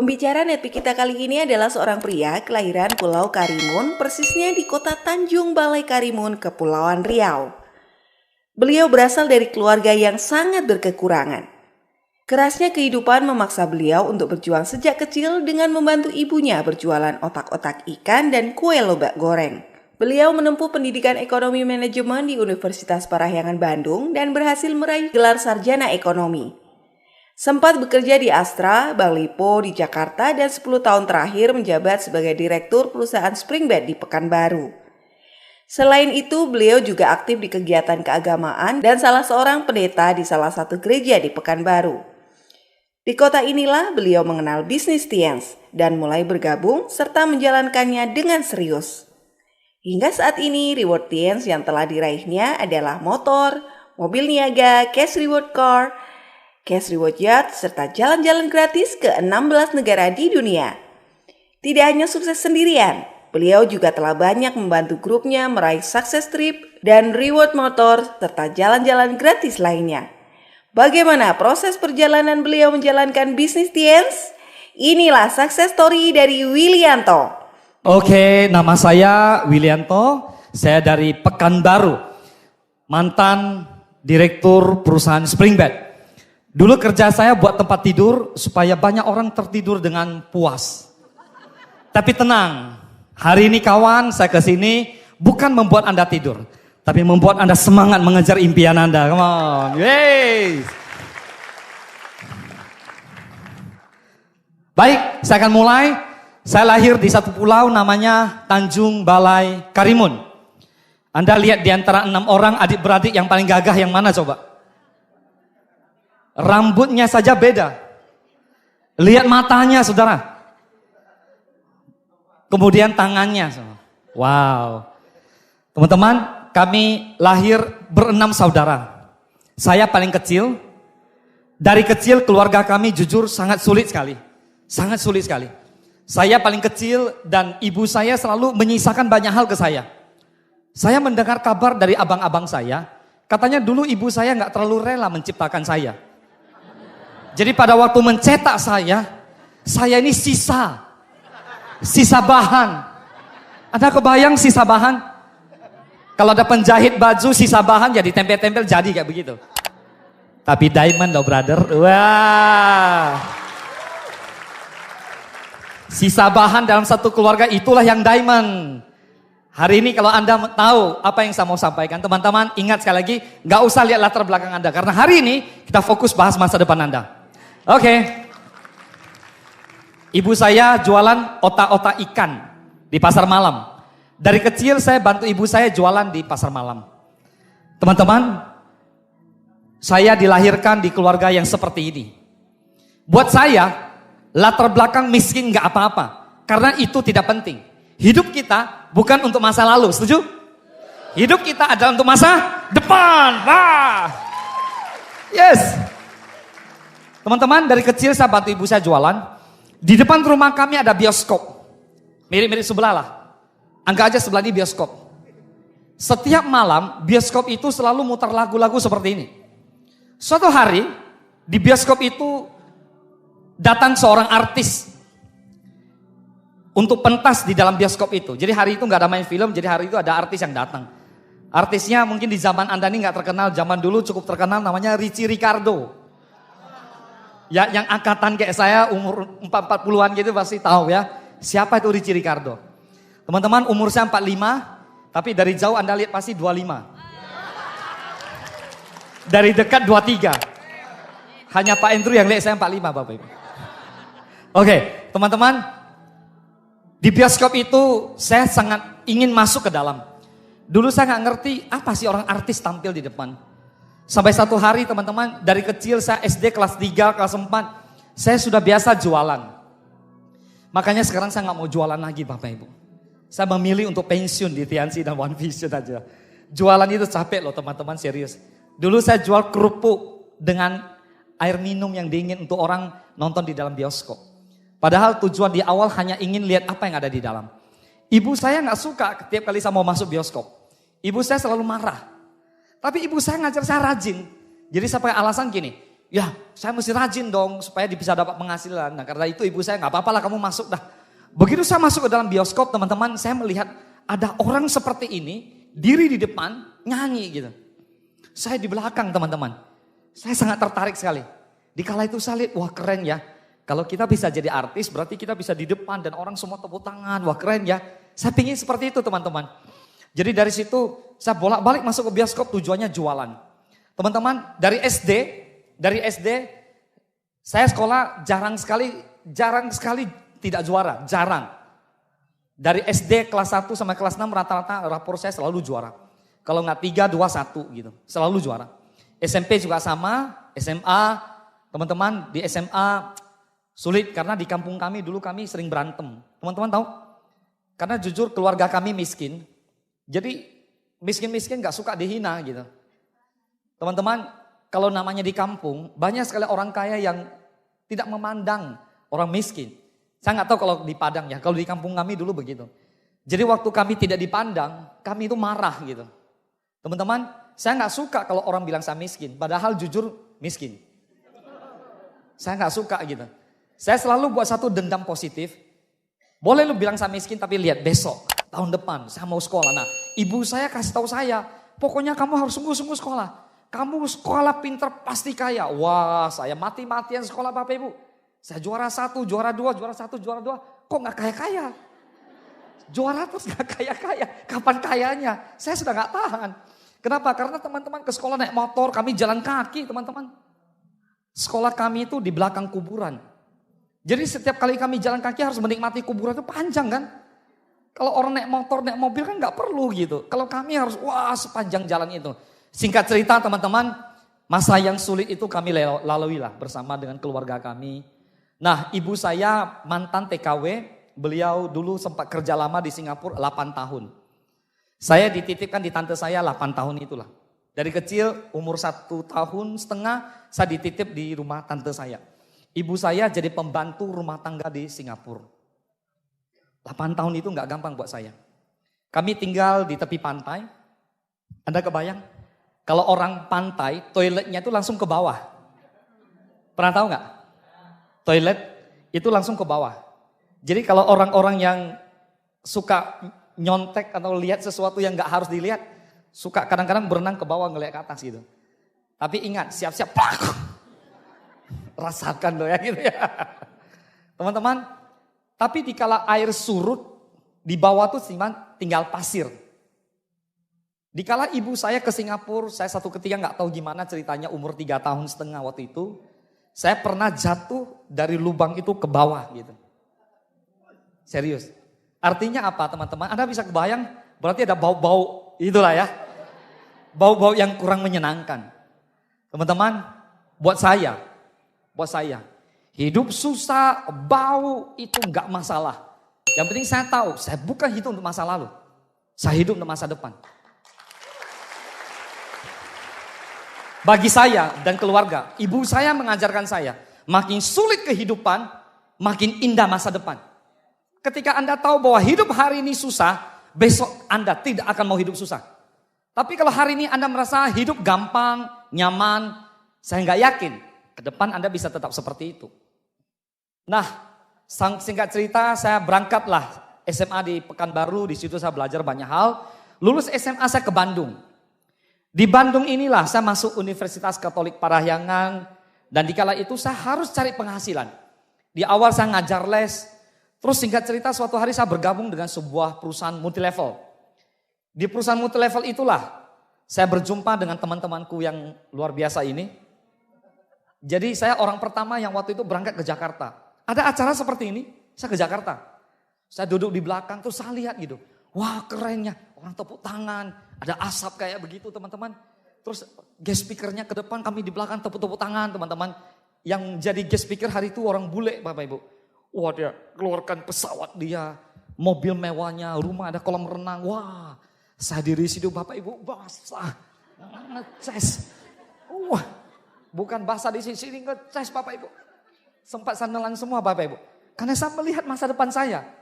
Pembicara Netpi kita kali ini adalah seorang pria kelahiran Pulau Karimun, persisnya di kota Tanjung Balai Karimun, Kepulauan Riau. Beliau berasal dari keluarga yang sangat berkekurangan. Kerasnya kehidupan memaksa beliau untuk berjuang sejak kecil dengan membantu ibunya berjualan otak-otak ikan dan kue lobak goreng. Beliau menempuh pendidikan ekonomi manajemen di Universitas Parahyangan Bandung dan berhasil meraih gelar sarjana ekonomi. Sempat bekerja di Astra, Bank Lipo di Jakarta dan 10 tahun terakhir menjabat sebagai direktur perusahaan Springbed di Pekanbaru. Selain itu, beliau juga aktif di kegiatan keagamaan dan salah seorang pendeta di salah satu gereja di Pekanbaru. Di kota inilah beliau mengenal bisnis Tiens dan mulai bergabung serta menjalankannya dengan serius. Hingga saat ini, reward Tiens yang telah diraihnya adalah motor, mobil niaga, cash reward car, cash reward yacht, serta jalan-jalan gratis ke 16 negara di dunia. Tidak hanya sukses sendirian, beliau juga telah banyak membantu grupnya meraih sukses trip dan reward motor serta jalan-jalan gratis lainnya. Bagaimana proses perjalanan beliau menjalankan bisnis Tiens? Inilah success story dari Willianto. Oke, nama saya Willianto, saya dari Pekanbaru, mantan direktur perusahaan Springbed. Dulu kerja saya buat tempat tidur supaya banyak orang tertidur dengan puas. Tapi tenang, hari ini kawan saya kesini bukan membuat Anda tidur, tapi membuat Anda semangat mengejar impian Anda. Come on, yeay. Baik, saya akan mulai. Saya lahir di satu pulau namanya Tanjung Balai Karimun. Anda lihat di antara 6 orang adik-beradik yang paling gagah yang mana coba? Rambutnya saja beda. Lihat matanya saudara. Kemudian tangannya. Wow. Teman-teman, kami lahir ber-6 saudara. Saya paling kecil. Dari kecil keluarga kami jujur sangat sulit sekali. Sangat sulit sekali. Saya paling kecil dan ibu saya selalu menyisakan banyak hal ke saya. Saya mendengar kabar dari abang-abang saya. Katanya dulu ibu saya gak terlalu rela menciptakan saya. Jadi pada waktu mencetak saya ini sisa bahan. Ada kebayang sisa bahan? Kalau ada penjahit baju sisa bahan jadi tempel-tempel jadi kayak begitu. Tapi diamond loh brother, wah. Sisa bahan dalam satu keluarga itulah yang diamond. Hari ini kalau Anda tahu apa yang saya mau sampaikan, teman-teman ingat sekali lagi, gak usah lihat latar belakang Anda. Karena hari ini kita fokus bahas masa depan Anda. Oke. Ibu saya jualan otak-otak ikan di pasar malam. Dari kecil saya bantu ibu saya jualan di pasar malam. Teman-teman, saya dilahirkan di keluarga yang seperti ini. Buat saya, latar belakang miskin gak apa-apa. Karena itu tidak penting. Hidup kita bukan untuk masa lalu, setuju? Hidup kita adalah untuk masa depan. Wah. Yes. Teman-teman, dari kecil saya bantu ibu saya jualan. Di depan rumah kami ada bioskop. Mirip-mirip sebelah lah. Anggap aja sebelah ini bioskop. Setiap malam bioskop itu selalu mutar lagu-lagu seperti ini. Suatu hari di bioskop itu datang seorang artis untuk pentas di dalam bioskop itu. Jadi hari itu gak ada main film, jadi hari itu ada artis yang datang. Artisnya mungkin di zaman Anda ini gak terkenal, zaman dulu cukup terkenal, namanya Richie Ricardo. Ya, yang angkatan kayak saya umur 40-an gitu pasti tahu ya. Siapa itu Richie Ricardo? Teman-teman umur saya 45, tapi dari jauh Anda lihat pasti 25. Dari dekat 23. Hanya Pak Andrew yang lihat saya 45 Bapak Ibu. Oke, teman-teman. Di bioskop itu saya sangat ingin masuk ke dalam. Dulu saya gak ngerti apa sih orang artis tampil di depan. Sampai satu hari teman-teman, dari kecil saya SD kelas 3, kelas 4, saya sudah biasa jualan. Makanya sekarang saya gak mau jualan lagi Bapak Ibu. Saya memilih untuk pensiun di Tiansi dan One Vision aja. Jualan itu capek loh teman-teman, serius. Dulu saya jual kerupuk dengan air minum yang dingin untuk orang nonton di dalam bioskop. Padahal tujuan di awal hanya ingin lihat apa yang ada di dalam. Ibu saya gak suka setiap kali saya mau masuk bioskop. Ibu saya selalu marah. Tapi ibu saya ngajar saya rajin. Jadi saya pakai alasan gini, Ya, saya mesti rajin dong supaya bisa dapat penghasilan. Nah, karena itu ibu saya, nggak apa-apa lah kamu masuk dah. Begitu saya masuk ke dalam bioskop, teman-teman, saya melihat ada orang seperti ini, diri di depan, nyanyi gitu. Saya di belakang, teman-teman. Saya sangat tertarik sekali. Di kala itu saya lihat, wah keren ya. Kalau kita bisa jadi artis, berarti kita bisa di depan dan orang semua tepuk tangan. Wah keren ya. Saya pingin seperti itu, teman-teman. Jadi dari situ, saya bolak-balik masuk ke bioskop, tujuannya jualan. Teman-teman, dari SD saya sekolah jarang sekali tidak juara, jarang. Dari SD kelas 1 sampai kelas 6 rata-rata rapor saya selalu juara. Kalau nggak 3, 2, 1 gitu, selalu juara. SMP juga sama, SMA, teman-teman di SMA sulit karena di kampung kami dulu kami sering berantem. Teman-teman tahu? Karena jujur keluarga kami miskin, jadi miskin-miskin nggak suka dihina gitu. Teman-teman, kalau namanya di kampung, banyak sekali orang kaya yang tidak memandang orang miskin. Saya nggak tahu kalau di Padang ya, kalau di kampung kami dulu begitu. Jadi waktu kami tidak dipandang, kami itu marah gitu. Teman-teman, saya nggak suka kalau orang bilang saya miskin, padahal jujur miskin. Saya nggak suka gitu. Saya selalu buat satu dendam positif. Boleh lu bilang saya miskin, tapi lihat besok, tahun depan, saya mau sekolah. Nah, ibu saya kasih tahu saya, pokoknya kamu harus sungguh-sungguh sekolah. Kamu sekolah pinter pasti kaya. Wah, saya mati-matian sekolah Bapak Ibu. Saya juara 1, juara 2, juara 1, juara 2. Kok gak kaya-kaya? Juara terus gak kaya-kaya. Kapan kayanya? Saya sudah gak tahan. Kenapa? Karena teman-teman ke sekolah naik motor, kami jalan kaki teman-teman. Sekolah kami itu di belakang kuburan. Jadi setiap kali kami jalan kaki harus menikmati kuburan itu panjang kan? Kalau orang naik motor, naik mobil kan gak perlu gitu. Kalau kami harus wah sepanjang jalan itu. Singkat cerita teman-teman, masa yang sulit itu kami lalui lah bersama dengan keluarga kami. Nah, ibu saya mantan TKW, beliau dulu sempat kerja lama di Singapura 8 tahun. Saya dititipkan di tante saya 8 tahun itulah. Dari kecil umur 1,5 tahun, saya dititip di rumah tante saya. Ibu saya jadi pembantu rumah tangga di Singapura. 8 tahun itu gak gampang buat saya. Kami tinggal di tepi pantai. Anda kebayang? Kalau orang pantai, toiletnya itu langsung ke bawah. Pernah tahu nggak? Toilet itu langsung ke bawah. Jadi kalau orang-orang yang suka nyontek atau lihat sesuatu yang nggak harus dilihat, suka kadang-kadang berenang ke bawah ngeliat ke atas gitu. Tapi ingat, siap-siap, rasakan loh ya gitu ya. Teman-teman, tapi dikala air surut, di bawah tuh tinggal pasir. Dikala ibu saya ke Singapura, saya satu ketika nggak tahu gimana ceritanya umur 3,5 tahun waktu itu. Saya pernah jatuh dari lubang itu ke bawah gitu. Serius. Artinya apa teman-teman? Anda bisa kebayang berarti ada bau-bau itulah ya. Bau-bau yang kurang menyenangkan. Teman-teman, buat saya. Hidup susah, bau itu nggak masalah. Yang penting saya tahu, saya bukan hidup untuk masa lalu. Saya hidup untuk masa depan. Bagi saya dan keluarga, ibu saya mengajarkan saya, makin sulit kehidupan, makin indah masa depan. Ketika Anda tahu bahwa hidup hari ini susah, besok Anda tidak akan mau hidup susah. Tapi kalau hari ini Anda merasa hidup gampang, nyaman, saya nggak yakin, ke depan Anda bisa tetap seperti itu. Nah, singkat cerita saya berangkatlah SMA di Pekanbaru, di situ saya belajar banyak hal. Lulus SMA saya ke Bandung. Di Bandung inilah saya masuk Universitas Katolik Parahyangan dan dikala itu saya harus cari penghasilan. Di awal saya ngajar les, terus singkat cerita suatu hari saya bergabung dengan sebuah perusahaan multilevel. Di perusahaan multilevel itulah saya berjumpa dengan teman-temanku yang luar biasa ini. Jadi saya orang pertama yang waktu itu berangkat ke Jakarta. Ada acara seperti ini, saya ke Jakarta. Saya duduk di belakang terus saya lihat gitu. Wah kerennya, orang tepuk tangan, ada asap kayak begitu teman-teman. Terus guest speakernya ke depan, kami di belakang tepuk-tepuk tangan teman-teman. Yang jadi guest speaker hari itu orang bule Bapak Ibu. Wah dia keluarkan pesawat dia, mobil mewahnya, rumah ada kolam renang. Wah saya diri situ Bapak Ibu basah, ngeces. Wah bukan basah di sini ngeces Bapak Ibu. Sempat sandalan semua Bapak Ibu. Karena saya melihat masa depan saya.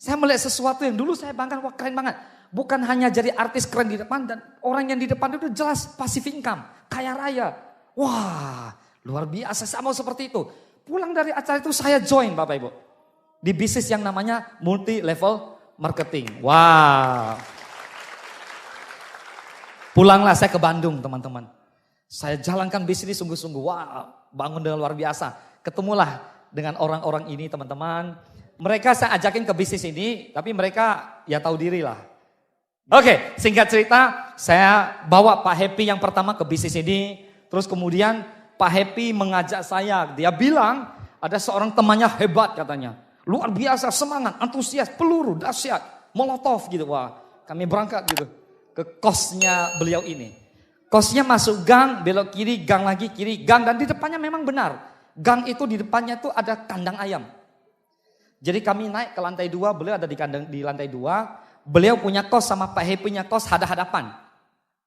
Saya melihat sesuatu yang dulu saya banggakan, wah keren banget. Bukan hanya jadi artis keren di depan dan orang yang di depan itu jelas passive income, kaya raya. Wah, Luar biasa, saya mau seperti itu. Pulang dari acara itu saya join Bapak Ibu. Di bisnis yang namanya multi level marketing. Wow. Pulanglah saya ke Bandung teman-teman. Saya jalankan bisnis sungguh-sungguh. Wow, bangun dengan luar biasa. Ketemulah dengan orang-orang ini teman-teman. Mereka saya ajakin ke bisnis ini, tapi mereka ya tahu diri lah. Oke, singkat cerita, saya bawa Pak Happy yang pertama ke bisnis ini. Terus kemudian Pak Happy mengajak saya. Dia bilang ada seorang temannya hebat katanya. Luar biasa, semangat, antusias, peluru, dahsyat, molotov gitu. Wah, kami berangkat gitu ke kosnya beliau ini. Kosnya masuk gang, belok kiri, gang lagi, kiri, gang. Dan di depannya memang benar. Gang itu di depannya tuh ada kandang ayam. Jadi kami naik ke lantai 2, beliau ada di lantai 2. Beliau punya kos sama Pak Happy punya kos hadap-hadapan.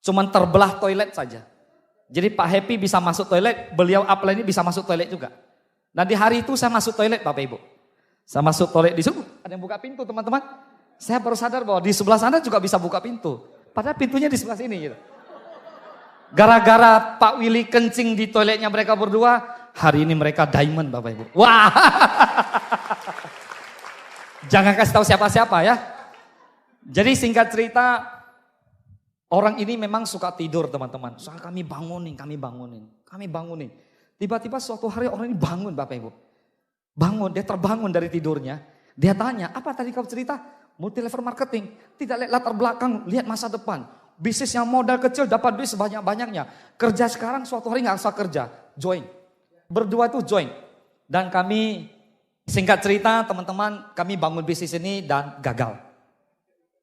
Cuman terbelah toilet saja. Jadi Pak Happy bisa masuk toilet, beliau upline ini bisa masuk toilet juga. Dan di hari itu saya masuk toilet Bapak Ibu. Saya masuk toilet di situ, ada yang buka pintu teman-teman. Saya baru sadar bahwa di sebelah sana juga bisa buka pintu. Padahal pintunya di sebelah sini gitu. Gara-gara Pak Willy kencing di toiletnya mereka berdua, hari ini mereka diamond Bapak Ibu. Wah. Jangan kasih tahu siapa-siapa ya. Jadi singkat cerita, orang ini memang suka tidur teman-teman. Soal kami bangunin. Tiba-tiba suatu hari orang ini bangun Bapak Ibu. Bangun, dia terbangun dari tidurnya. Dia tanya, apa tadi kau cerita? Multi level marketing. Tidak lihat latar belakang, lihat masa depan. Bisnis yang modal kecil dapat duit sebanyak-banyaknya. Kerja sekarang suatu hari gak usah kerja. Join. Berdua tuh join. Dan kami, singkat cerita teman-teman, kami bangun bisnis ini dan gagal.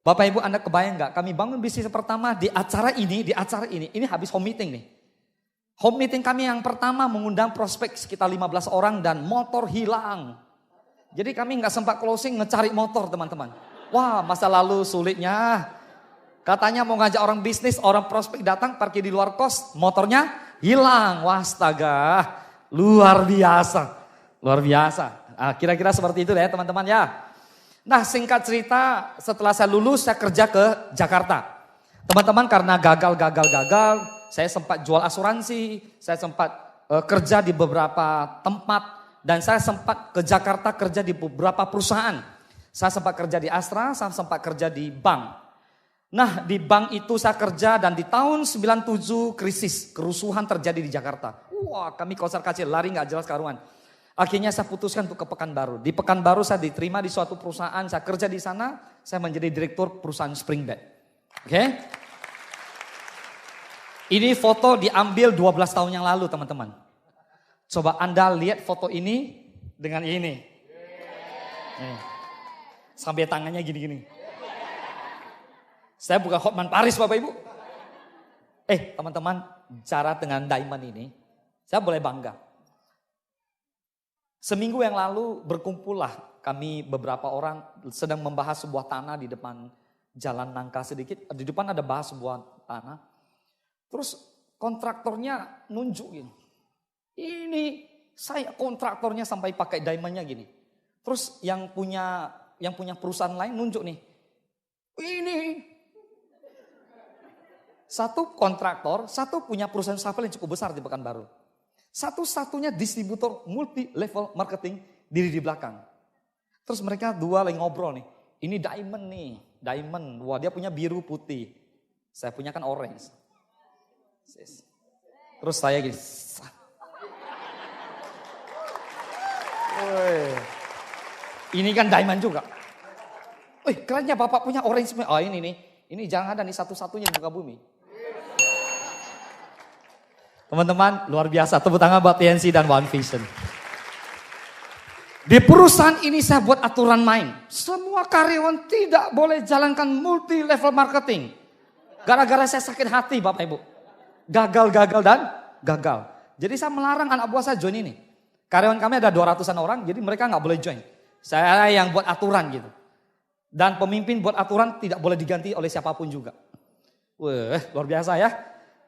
Bapak Ibu Anda kebayang gak? Kami bangun bisnis pertama di acara ini. Ini habis home meeting nih. Home meeting kami yang pertama mengundang prospek sekitar 15 orang dan motor hilang. Jadi kami gak sempat closing ngecari motor teman-teman. Wah masa lalu sulitnya. Katanya mau ngajak orang bisnis, orang prospek datang parkir di luar kos, motornya hilang. Wah astaga, luar biasa. Nah, kira-kira seperti itu ya teman-teman ya. Nah singkat cerita setelah saya lulus saya kerja ke Jakarta. Teman-teman karena gagal, saya sempat jual asuransi, saya sempat kerja di beberapa tempat. Dan saya sempat ke Jakarta kerja di beberapa perusahaan. Saya sempat kerja di Astra, saya sempat kerja di bank. Nah di bank itu saya kerja dan di tahun 97 krisis, kerusuhan terjadi di Jakarta. Wah kami kocar kacir, lari gak jelas karuan. Akhirnya saya putuskan untuk ke Pekanbaru. Di Pekanbaru saya diterima di suatu perusahaan, saya kerja di sana, saya menjadi direktur perusahaan Springbed. Oke? Ini foto diambil 12 tahun yang lalu teman-teman. Coba Anda lihat foto ini dengan ini. Nih. Sampai tangannya gini-gini. Saya bukan Hotman Paris Bapak Ibu. Teman-teman, cara dengan diamond ini, saya boleh bangga. Seminggu yang lalu berkumpullah kami beberapa orang sedang membahas sebuah tanah di depan jalan nangka sedikit. Di depan ada bahas sebuah tanah. Terus kontraktornya nunjuk gini. Ini saya kontraktornya sampai pakai diamondnya gini. Terus yang punya perusahaan lain nunjuk nih. Ini satu kontraktor, satu punya perusahaan shovel yang cukup besar di Pekanbaru. Satu-satunya distributor multi level marketing diri di belakang. Terus mereka dua lagi ngobrol nih. Ini diamond nih, diamond. Wah dia punya biru putih. Saya punya kan orange. Terus saya gini. Ini kan diamond juga. Kerennya bapak punya orange. Oh ini nih. Ini jangan ada nih satu-satunya di muka bumi. Teman-teman luar biasa, tepuk tangan buat TNC dan One Vision. Di perusahaan ini saya buat aturan main. Semua karyawan tidak boleh jalankan multi level marketing. Gara-gara saya sakit hati Bapak Ibu. Gagal. Jadi saya melarang anak buah saya join ini. Karyawan kami ada 200-an orang, jadi mereka gak boleh join. Saya yang buat aturan gitu. Dan pemimpin buat aturan tidak boleh diganti oleh siapapun juga. Wah luar biasa ya.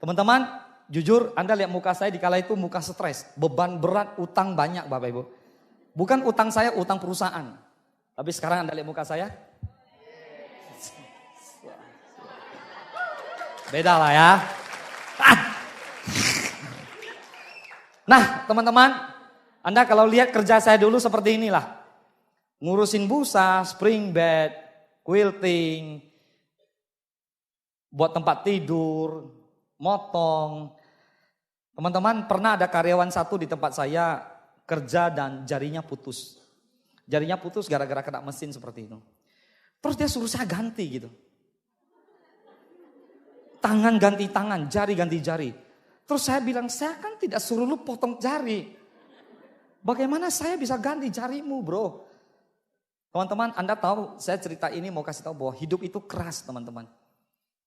Teman-teman. Jujur Anda lihat muka saya di kala itu muka stres, beban berat, utang banyak Bapak Ibu. Bukan utang saya, utang perusahaan. Tapi sekarang Anda lihat muka saya. Beda lah ya. Nah teman-teman, Anda kalau lihat kerja saya dulu seperti inilah. Ngurusin busa, spring bed, quilting, buat tempat tidur, motong. Teman-teman, pernah ada karyawan satu di tempat saya kerja dan jarinya putus. Jarinya putus gara-gara kena mesin seperti itu. Terus dia suruh saya ganti gitu. Tangan ganti tangan, jari ganti jari. Terus saya bilang, saya kan tidak suruh lu potong jari. Bagaimana saya bisa ganti jarimu bro? Teman-teman, Anda tahu saya cerita ini mau kasih tahu bahwa hidup itu keras teman-teman.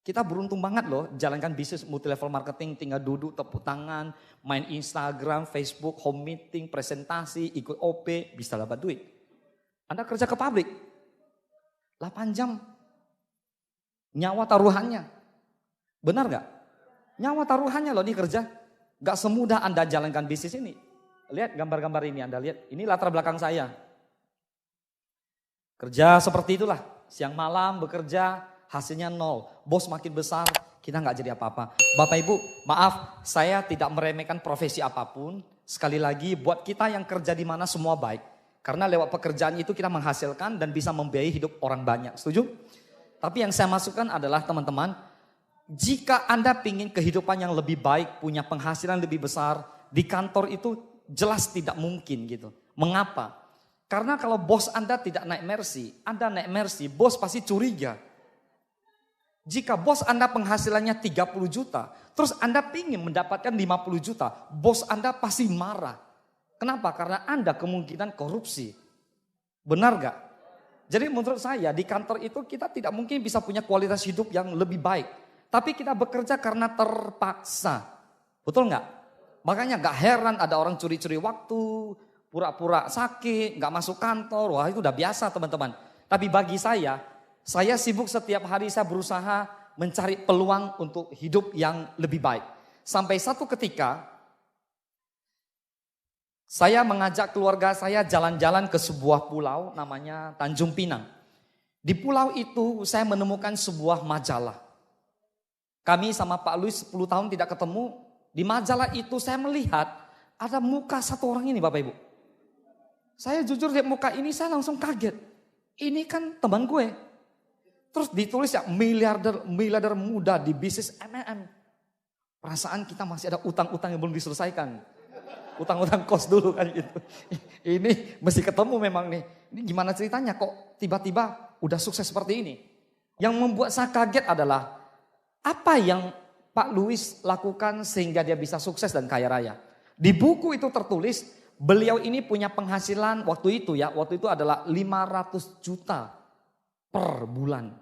Kita beruntung banget loh jalankan bisnis multi level marketing, tinggal duduk tepuk tangan, main Instagram, Facebook, home meeting, presentasi, ikut OP, bisa dapat duit. Anda kerja ke pabrik, 8 jam, nyawa taruhannya. Benar gak? Nyawa taruhannya loh di kerja. Gak semudah Anda jalankan bisnis ini. Lihat gambar-gambar ini Anda lihat, ini latar belakang saya. Kerja seperti itulah, siang malam bekerja, hasilnya nol, bos makin besar, kita nggak jadi apa-apa. Bapak Ibu, maaf, saya tidak meremehkan profesi apapun. Sekali lagi, buat kita yang kerja di mana semua baik. Karena lewat pekerjaan itu kita menghasilkan dan bisa membiayai hidup orang banyak. Setuju? Tapi yang saya masukkan adalah teman-teman, jika Anda ingin kehidupan yang lebih baik, punya penghasilan lebih besar, di kantor itu jelas tidak mungkin gitu. Mengapa? Karena kalau bos Anda tidak naik mercy, Anda naik mercy, bos pasti curiga. Jika bos Anda penghasilannya 30 juta, terus Anda ingin mendapatkan 50 juta, bos Anda pasti marah. Kenapa? Karena Anda kemungkinan korupsi. Benar gak? Jadi menurut saya di kantor itu kita tidak mungkin bisa punya kualitas hidup yang lebih baik. Tapi kita bekerja karena terpaksa. Betul gak? Makanya gak heran ada orang curi-curi waktu, pura-pura sakit, gak masuk kantor. Wah itu udah biasa teman-teman. Tapi bagi saya sibuk setiap hari, saya berusaha mencari peluang untuk hidup yang lebih baik. Sampai satu ketika, saya mengajak keluarga saya jalan-jalan ke sebuah pulau namanya Tanjung Pinang. Di pulau itu saya menemukan sebuah majalah. Kami sama Pak Luis 10 tahun tidak ketemu. Di majalah itu saya melihat ada muka satu orang ini Bapak Ibu. Saya jujur lihat muka ini saya langsung kaget. Ini kan teman gue. Terus ditulis ya miliarder muda di bisnis MLM. Perasaan kita masih ada utang-utang yang belum diselesaikan. Utang-utang kos dulu kan gitu. Ini mesti ketemu memang nih. Ini gimana ceritanya kok tiba-tiba udah sukses seperti ini. Yang membuat saya kaget adalah apa yang Pak Luis lakukan sehingga dia bisa sukses dan kaya raya. Di buku itu tertulis beliau ini punya penghasilan waktu itu adalah 500 juta per bulan.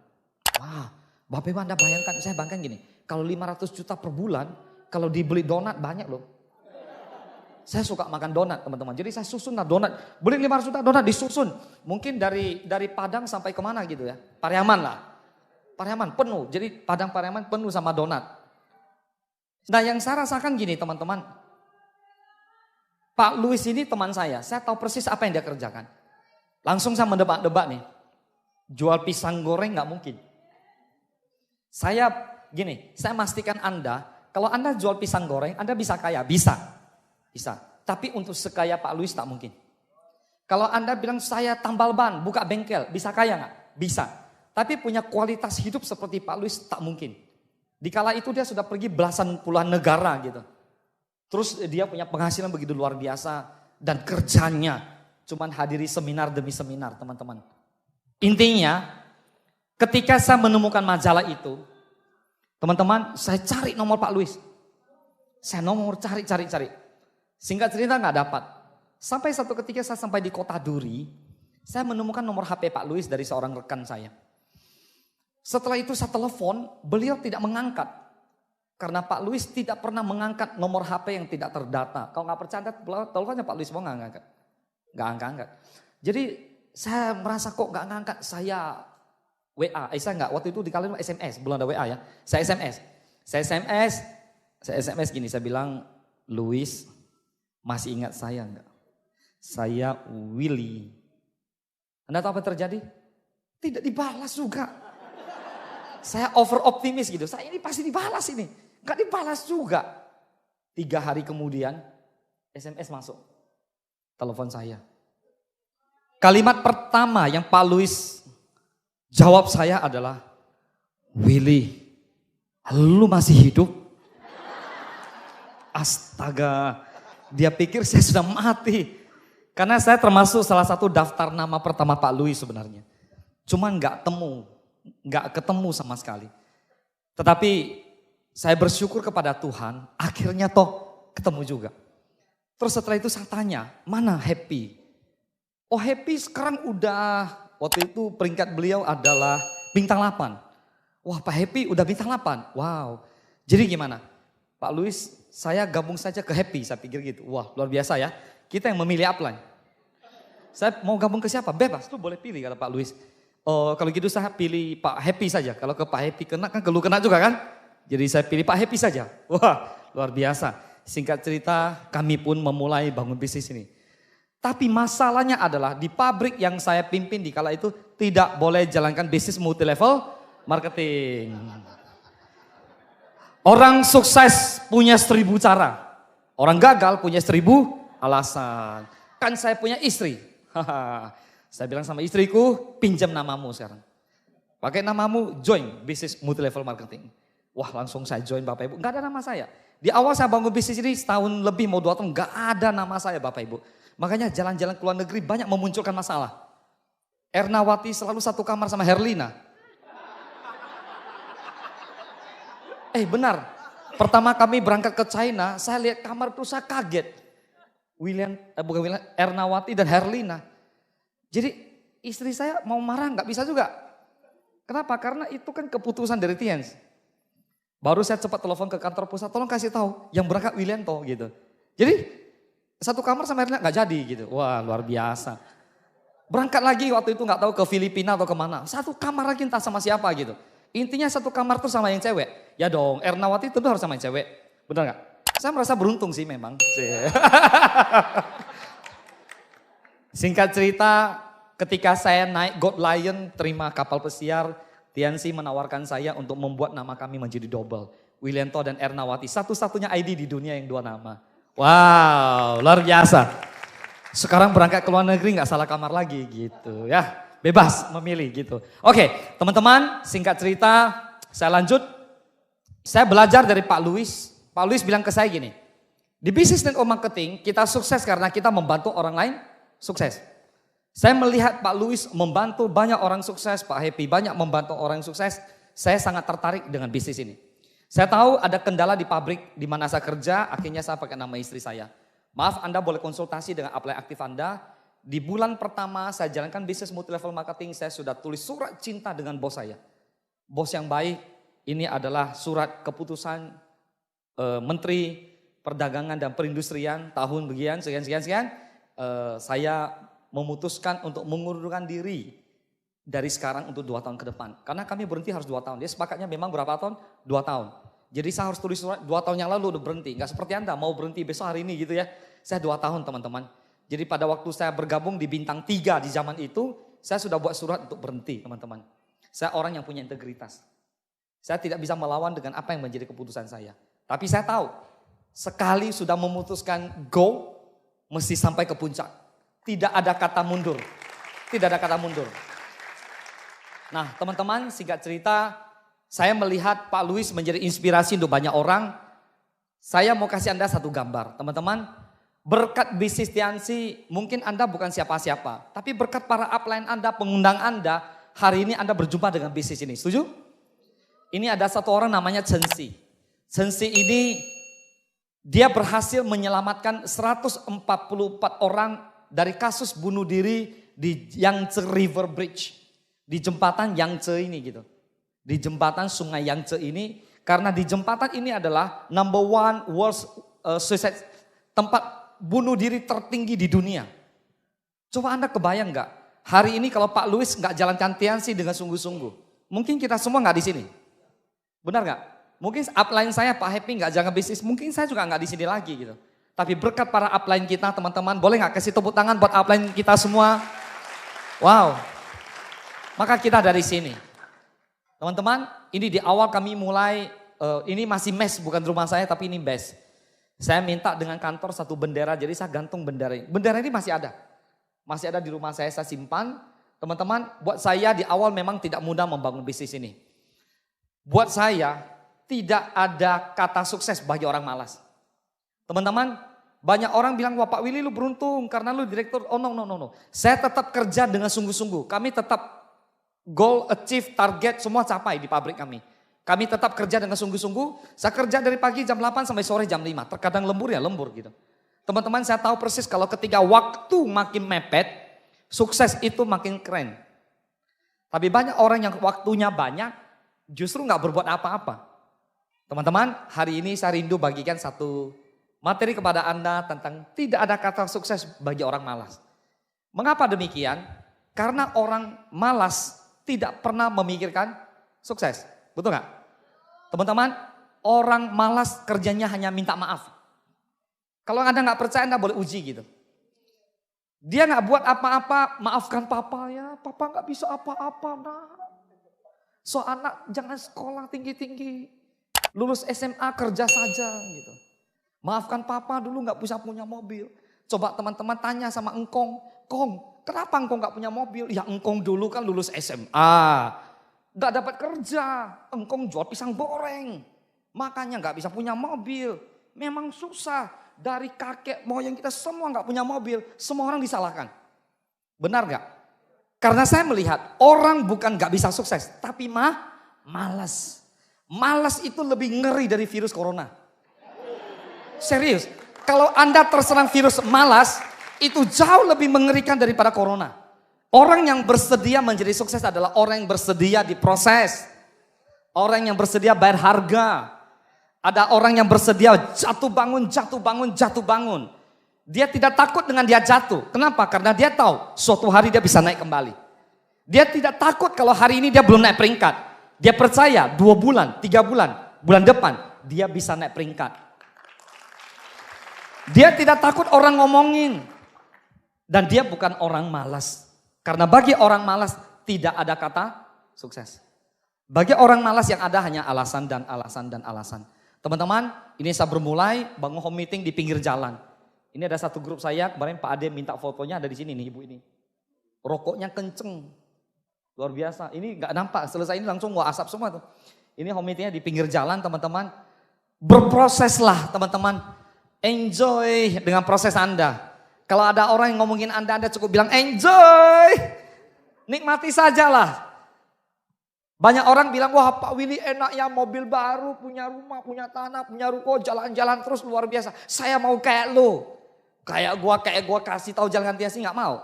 Wah, Bapak Ibu Anda bayangkan, saya bayangkan gini, kalau 500 juta per bulan, kalau dibeli donat banyak loh. Saya suka makan donat teman-teman, jadi saya susun lah donat, beli 500 juta donat disusun. Mungkin dari Padang sampai kemana gitu ya, Pariaman lah. Pariaman penuh, jadi Padang Pariaman penuh sama donat. Nah yang saya rasakan gini teman-teman, Pak Luis ini teman saya tahu persis apa yang dia kerjakan. Langsung saya mendebat-debat nih, jual pisang goreng gak mungkin. Saya pastikan Anda, kalau Anda jual pisang goreng, Anda bisa kaya, bisa. Tapi untuk sekaya Pak Luis tak mungkin. Kalau Anda bilang saya tambal ban, buka bengkel, bisa kaya gak? Bisa. Tapi punya kualitas hidup seperti Pak Luis tak mungkin. Dikala itu dia sudah pergi belasan puluhan negara gitu. Terus dia punya penghasilan begitu luar biasa. Dan kerjanya cuman hadiri seminar demi seminar teman-teman. Intinya ketika saya menemukan majalah itu, teman-teman saya cari nomor Pak Luis. Saya cari. Singkat cerita gak dapat. Sampai satu ketika saya sampai di kota Duri, saya menemukan nomor HP Pak Luis dari seorang rekan saya. Setelah itu saya telepon, beliau tidak mengangkat. Karena Pak Luis tidak pernah mengangkat nomor HP yang tidak terdata. Kalau gak percaya, teleponnya Pak Luis mau gak ngangkat. Gak angkat. Jadi saya merasa kok gak ngangkat, saya WA. Saya enggak, waktu itu dikalian SMS, belum ada WA ya. Saya SMS gini, saya bilang, Luis masih ingat saya enggak? Saya Willy. Anda tahu apa yang terjadi? Tidak dibalas juga. Saya over optimis gitu, saya ini pasti dibalas ini. Enggak dibalas juga. 3 hari kemudian, SMS masuk. Telepon saya. Kalimat pertama yang Pak Louis jawab saya adalah, Willy, lu masih hidup? Astaga, dia pikir saya sudah mati. Karena saya termasuk salah satu daftar nama pertama Pak Louis sebenarnya. Cuman nggak ketemu sama sekali. Tetapi saya bersyukur kepada Tuhan, akhirnya toh ketemu juga. Terus setelah itu saya tanya, mana Happy? Oh Happy sekarang udah, waktu itu peringkat beliau adalah bintang 8. Wah Pak Happy udah bintang 8, wow. Jadi gimana? Pak Louis, saya gabung saja ke Happy, saya pikir gitu. Wah luar biasa ya, kita yang memilih upline. Saya mau gabung ke siapa? Bebas, lu boleh pilih kata Pak Louis. Oh kalau gitu saya pilih Pak Happy saja. Kalau ke Pak Happy kena kan, ke lu kena juga kan? Jadi saya pilih Pak Happy saja. Wah luar biasa. Singkat cerita kami pun memulai bangun bisnis ini. Tapi masalahnya adalah di pabrik yang saya pimpin di kala itu tidak boleh jalankan bisnis multi level marketing. Orang sukses punya 1000 cara. Orang gagal punya 1000 alasan. Kan saya punya istri. Saya bilang sama istriku, pinjam namamu sekarang. Pakai namamu, join bisnis multi level marketing. Wah langsung saya join Bapak Ibu, gak ada nama saya. Di awal saya bangun bisnis ini setahun lebih mau 2 tahun gak ada nama saya Bapak Ibu. Makanya jalan-jalan ke luar negeri banyak memunculkan masalah. Ernawati selalu satu kamar sama Herlina. Benar, pertama kami berangkat ke China, saya lihat kamar itu saya kaget. Ernawati dan Herlina. Jadi istri saya mau marah gak bisa juga. Kenapa? Karena itu kan keputusan dari Tiens. Baru saya cepat telepon ke kantor pusat, tolong kasih tahu yang berangkat Willianto gitu. Jadi satu kamar sama Herlina gak jadi gitu. Wah luar biasa. Berangkat lagi waktu itu gak tahu ke Filipina atau kemana. Satu kamar lagi entah sama siapa gitu. Intinya satu kamar tuh sama yang cewek. Ya dong, Ernawati tentu harus sama yang cewek. Benar gak? Saya merasa beruntung sih memang. Singkat cerita, ketika saya naik God Lion terima kapal pesiar, Tiansi menawarkan saya untuk membuat nama kami menjadi double. Willianto dan Ernawati, satu-satunya ID di dunia yang 2 nama. Wow, luar biasa. Sekarang berangkat ke luar negeri gak salah kamar lagi gitu ya. Bebas memilih gitu. Oke, teman-teman, singkat cerita saya lanjut. Saya belajar dari Pak Louis. Pak Louis bilang ke saya gini, di bisnis network marketing kita sukses karena kita membantu orang lain sukses. Saya melihat Pak Louis membantu banyak orang sukses, Pak Happy banyak membantu orang sukses. Saya sangat tertarik dengan bisnis ini. Saya tahu ada kendala di pabrik di mana saya kerja, akhirnya saya pakai nama istri saya. Maaf Anda boleh konsultasi dengan apply aktif Anda. Di bulan pertama saya jalankan bisnis multi level marketing, saya sudah tulis surat cinta dengan bos saya. Bos yang baik, ini adalah surat keputusan Menteri Perdagangan dan Perindustrian tahun bagian sekian. Saya memutuskan untuk mengundurkan diri dari sekarang untuk 2 tahun ke depan. Karena kami berhenti harus 2 tahun. Dia sepakatnya memang berapa tahun? 2 tahun. Jadi saya harus tulis surat 2 tahun yang lalu udah berhenti. Gak seperti Anda mau berhenti besok hari ini gitu ya. Saya 2 tahun teman-teman. Jadi pada waktu saya bergabung di bintang 3 di zaman itu, saya sudah buat surat untuk berhenti teman-teman. Saya orang yang punya integritas. Saya tidak bisa melawan dengan apa yang menjadi keputusan saya. Tapi saya tahu, sekali sudah memutuskan go, mesti sampai ke puncak. Tidak ada kata mundur. Tidak ada kata mundur. Nah teman-teman, singkat cerita, saya melihat Pak Louis menjadi inspirasi untuk banyak orang. Saya mau kasih Anda satu gambar. Teman-teman, berkat bisnis Tiansi, mungkin Anda bukan siapa-siapa. Tapi berkat para upline Anda, pengundang Anda, hari ini Anda berjumpa dengan bisnis ini. Setuju? Ini ada satu orang namanya Chen Si. Chen Si ini, dia berhasil menyelamatkan 144 orang dari kasus bunuh diri di Yangtze River Bridge. Di jembatan Yangtze ini gitu. Di jembatan sungai Yangtze ini. Karena di jembatan ini adalah number 1 world suicide, tempat bunuh diri tertinggi di dunia. Coba Anda kebayang gak? Hari ini kalau Pak Louis gak jalankan Tiansi dengan sungguh-sungguh. Mungkin kita semua gak di sini. Benar gak? Mungkin upline saya Pak Happy gak jaga bisnis. Mungkin saya juga gak di sini lagi gitu. Tapi berkat para upline kita teman-teman. Boleh gak kasih tepuk tangan buat upline kita semua? Wow. Maka kita dari sini. Teman-teman, ini di awal kami mulai, ini masih mes bukan rumah saya tapi ini mes. Saya minta dengan kantor satu bendera, jadi saya gantung bendera ini. Bendera ini masih ada. Masih ada di rumah saya simpan. Teman-teman, buat saya di awal memang tidak mudah membangun bisnis ini. Buat saya, tidak ada kata sukses bagi orang malas. Teman-teman, banyak orang bilang, wah Pak Willy lu beruntung karena lu direktur. Oh no. Saya tetap kerja dengan sungguh-sungguh. Kami tetap goal, achieve, target semua capai di pabrik kami. Kami tetap kerja dengan sungguh-sungguh. Saya kerja dari pagi jam 8 sampai sore jam 5. Terkadang lembur ya lembur gitu. Teman-teman saya tahu persis kalau ketika waktu makin mepet, sukses itu makin keren. Tapi banyak orang yang waktunya banyak, justru gak berbuat apa-apa. Teman-teman, hari ini saya rindu bagikan satu materi kepada Anda tentang tidak ada kata sukses bagi orang malas. Mengapa demikian? Karena orang malas tidak pernah memikirkan sukses. Betul gak? Teman-teman, orang malas kerjanya hanya minta maaf. Kalau Anda gak percaya, Anda boleh uji gitu. Dia gak buat apa-apa, maafkan papa ya, papa gak bisa apa-apa. Nah. So anak jangan sekolah tinggi-tinggi, lulus SMA kerja saja gitu. Maafkan papa dulu gak bisa punya mobil. Coba teman-teman tanya sama engkong, Kong, kenapa engkong gak punya mobil? Ya engkong dulu kan lulus SMA, gak dapat kerja, engkong jual pisang goreng. Makanya gak bisa punya mobil, memang susah. Dari kakek moyang kita semua gak punya mobil, semua orang disalahkan. Benar gak? Karena saya melihat orang bukan gak bisa sukses, tapi malas. Malas itu lebih ngeri dari virus corona. Serius, kalau Anda terserang virus malas, itu jauh lebih mengerikan daripada corona. Orang yang bersedia menjadi sukses adalah orang yang bersedia diproses. Orang yang bersedia bayar harga. Ada orang yang bersedia jatuh bangun. Dia tidak takut dengan dia jatuh. Kenapa? Karena dia tahu suatu hari dia bisa naik kembali. Dia tidak takut kalau hari ini dia belum naik peringkat. Dia percaya 2 bulan, 3 bulan, bulan depan dia bisa naik peringkat. Dia tidak takut orang ngomongin. Dan dia bukan orang malas. Karena bagi orang malas tidak ada kata sukses. Bagi orang malas yang ada hanya alasan dan alasan dan alasan. Teman-teman, ini saya bermulai bangun home meeting di pinggir jalan. Ini ada satu grup saya, kemarin Pak Ade minta fotonya, ada di sini nih ibu ini. Rokoknya kenceng, luar biasa. Ini gak nampak, selesai ini langsung wah asap semua tuh. Ini home meetingnya di pinggir jalan teman-teman. Berproseslah teman-teman, enjoy dengan proses Anda. Kalau ada orang yang ngomongin Anda cukup bilang enjoy, nikmati sajalah. Banyak orang bilang, wah Pak Willy enak ya mobil baru, punya rumah, punya tanah, punya ruko, jalan-jalan terus luar biasa. Saya mau kayak lo. Kayak gua kasih tahu jalan gantian sih gak mau.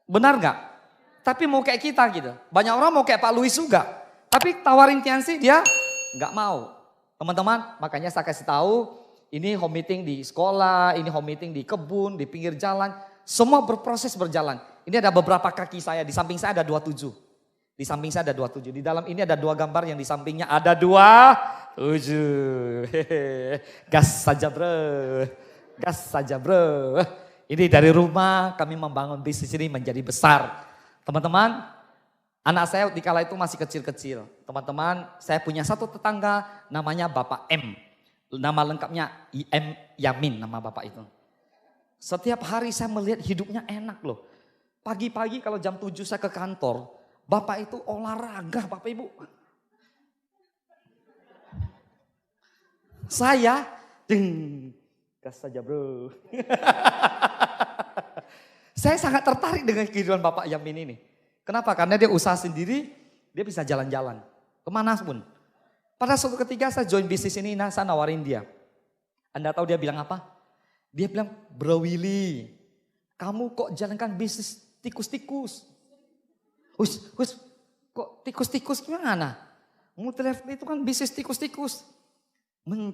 Benar gak? Tapi mau kayak kita gitu. Banyak orang mau kayak Pak Luis juga. Tapi tawarin Tiansi dia gak mau. Teman-teman, makanya saya kasih tahu, ini home meeting di sekolah, ini home meeting di kebun, di pinggir jalan. Semua berproses berjalan. Ini ada beberapa kaki saya, di samping saya ada 27. Di samping saya ada 27. Di dalam ini ada 2 gambar yang di sampingnya ada 27. Gas saja bro. Gas saja bro. Ini dari rumah kami membangun bisnis ini menjadi besar. Teman-teman, anak saya di kala itu masih kecil-kecil. Teman-teman, saya punya satu tetangga namanya Bapak M. Nama lengkapnya M. Yamin nama Bapak itu. Setiap hari saya melihat hidupnya enak loh. Pagi-pagi kalau jam 7 saya ke kantor, Bapak itu olahraga, Bapak Ibu. Saya, gas saja bro. Saya sangat tertarik dengan kehidupan Bapak Yamin ini. Kenapa? Karena dia usaha sendiri, dia bisa jalan-jalan. Kemana pun. Pada suatu ketika saya join bisnis ini, saya nawarin dia. Anda tahu dia bilang apa? Dia bilang, Bro Willy, kamu kok jalankan bisnis tikus-tikus? Wis, kok tikus-tikus gimana? Multilevel itu kan bisnis tikus-tikus.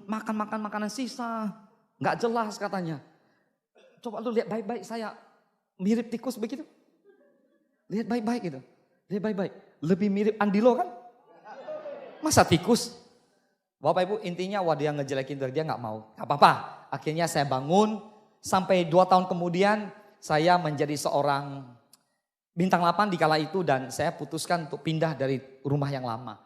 Makan makanan sisa, nggak jelas katanya. Coba lu lihat baik-baik, saya mirip tikus begitu. Lihat baik-baik gitu. Lihat baik-baik. Lebih mirip Andilo kan? Masa tikus? Bapak Ibu intinya wah dia ngejelekin dia nggak mau. Gak apa-apa. Akhirnya saya bangun. Sampai 2 tahun kemudian saya menjadi seorang bintang 8 di kala itu dan saya putuskan untuk pindah dari rumah yang lama.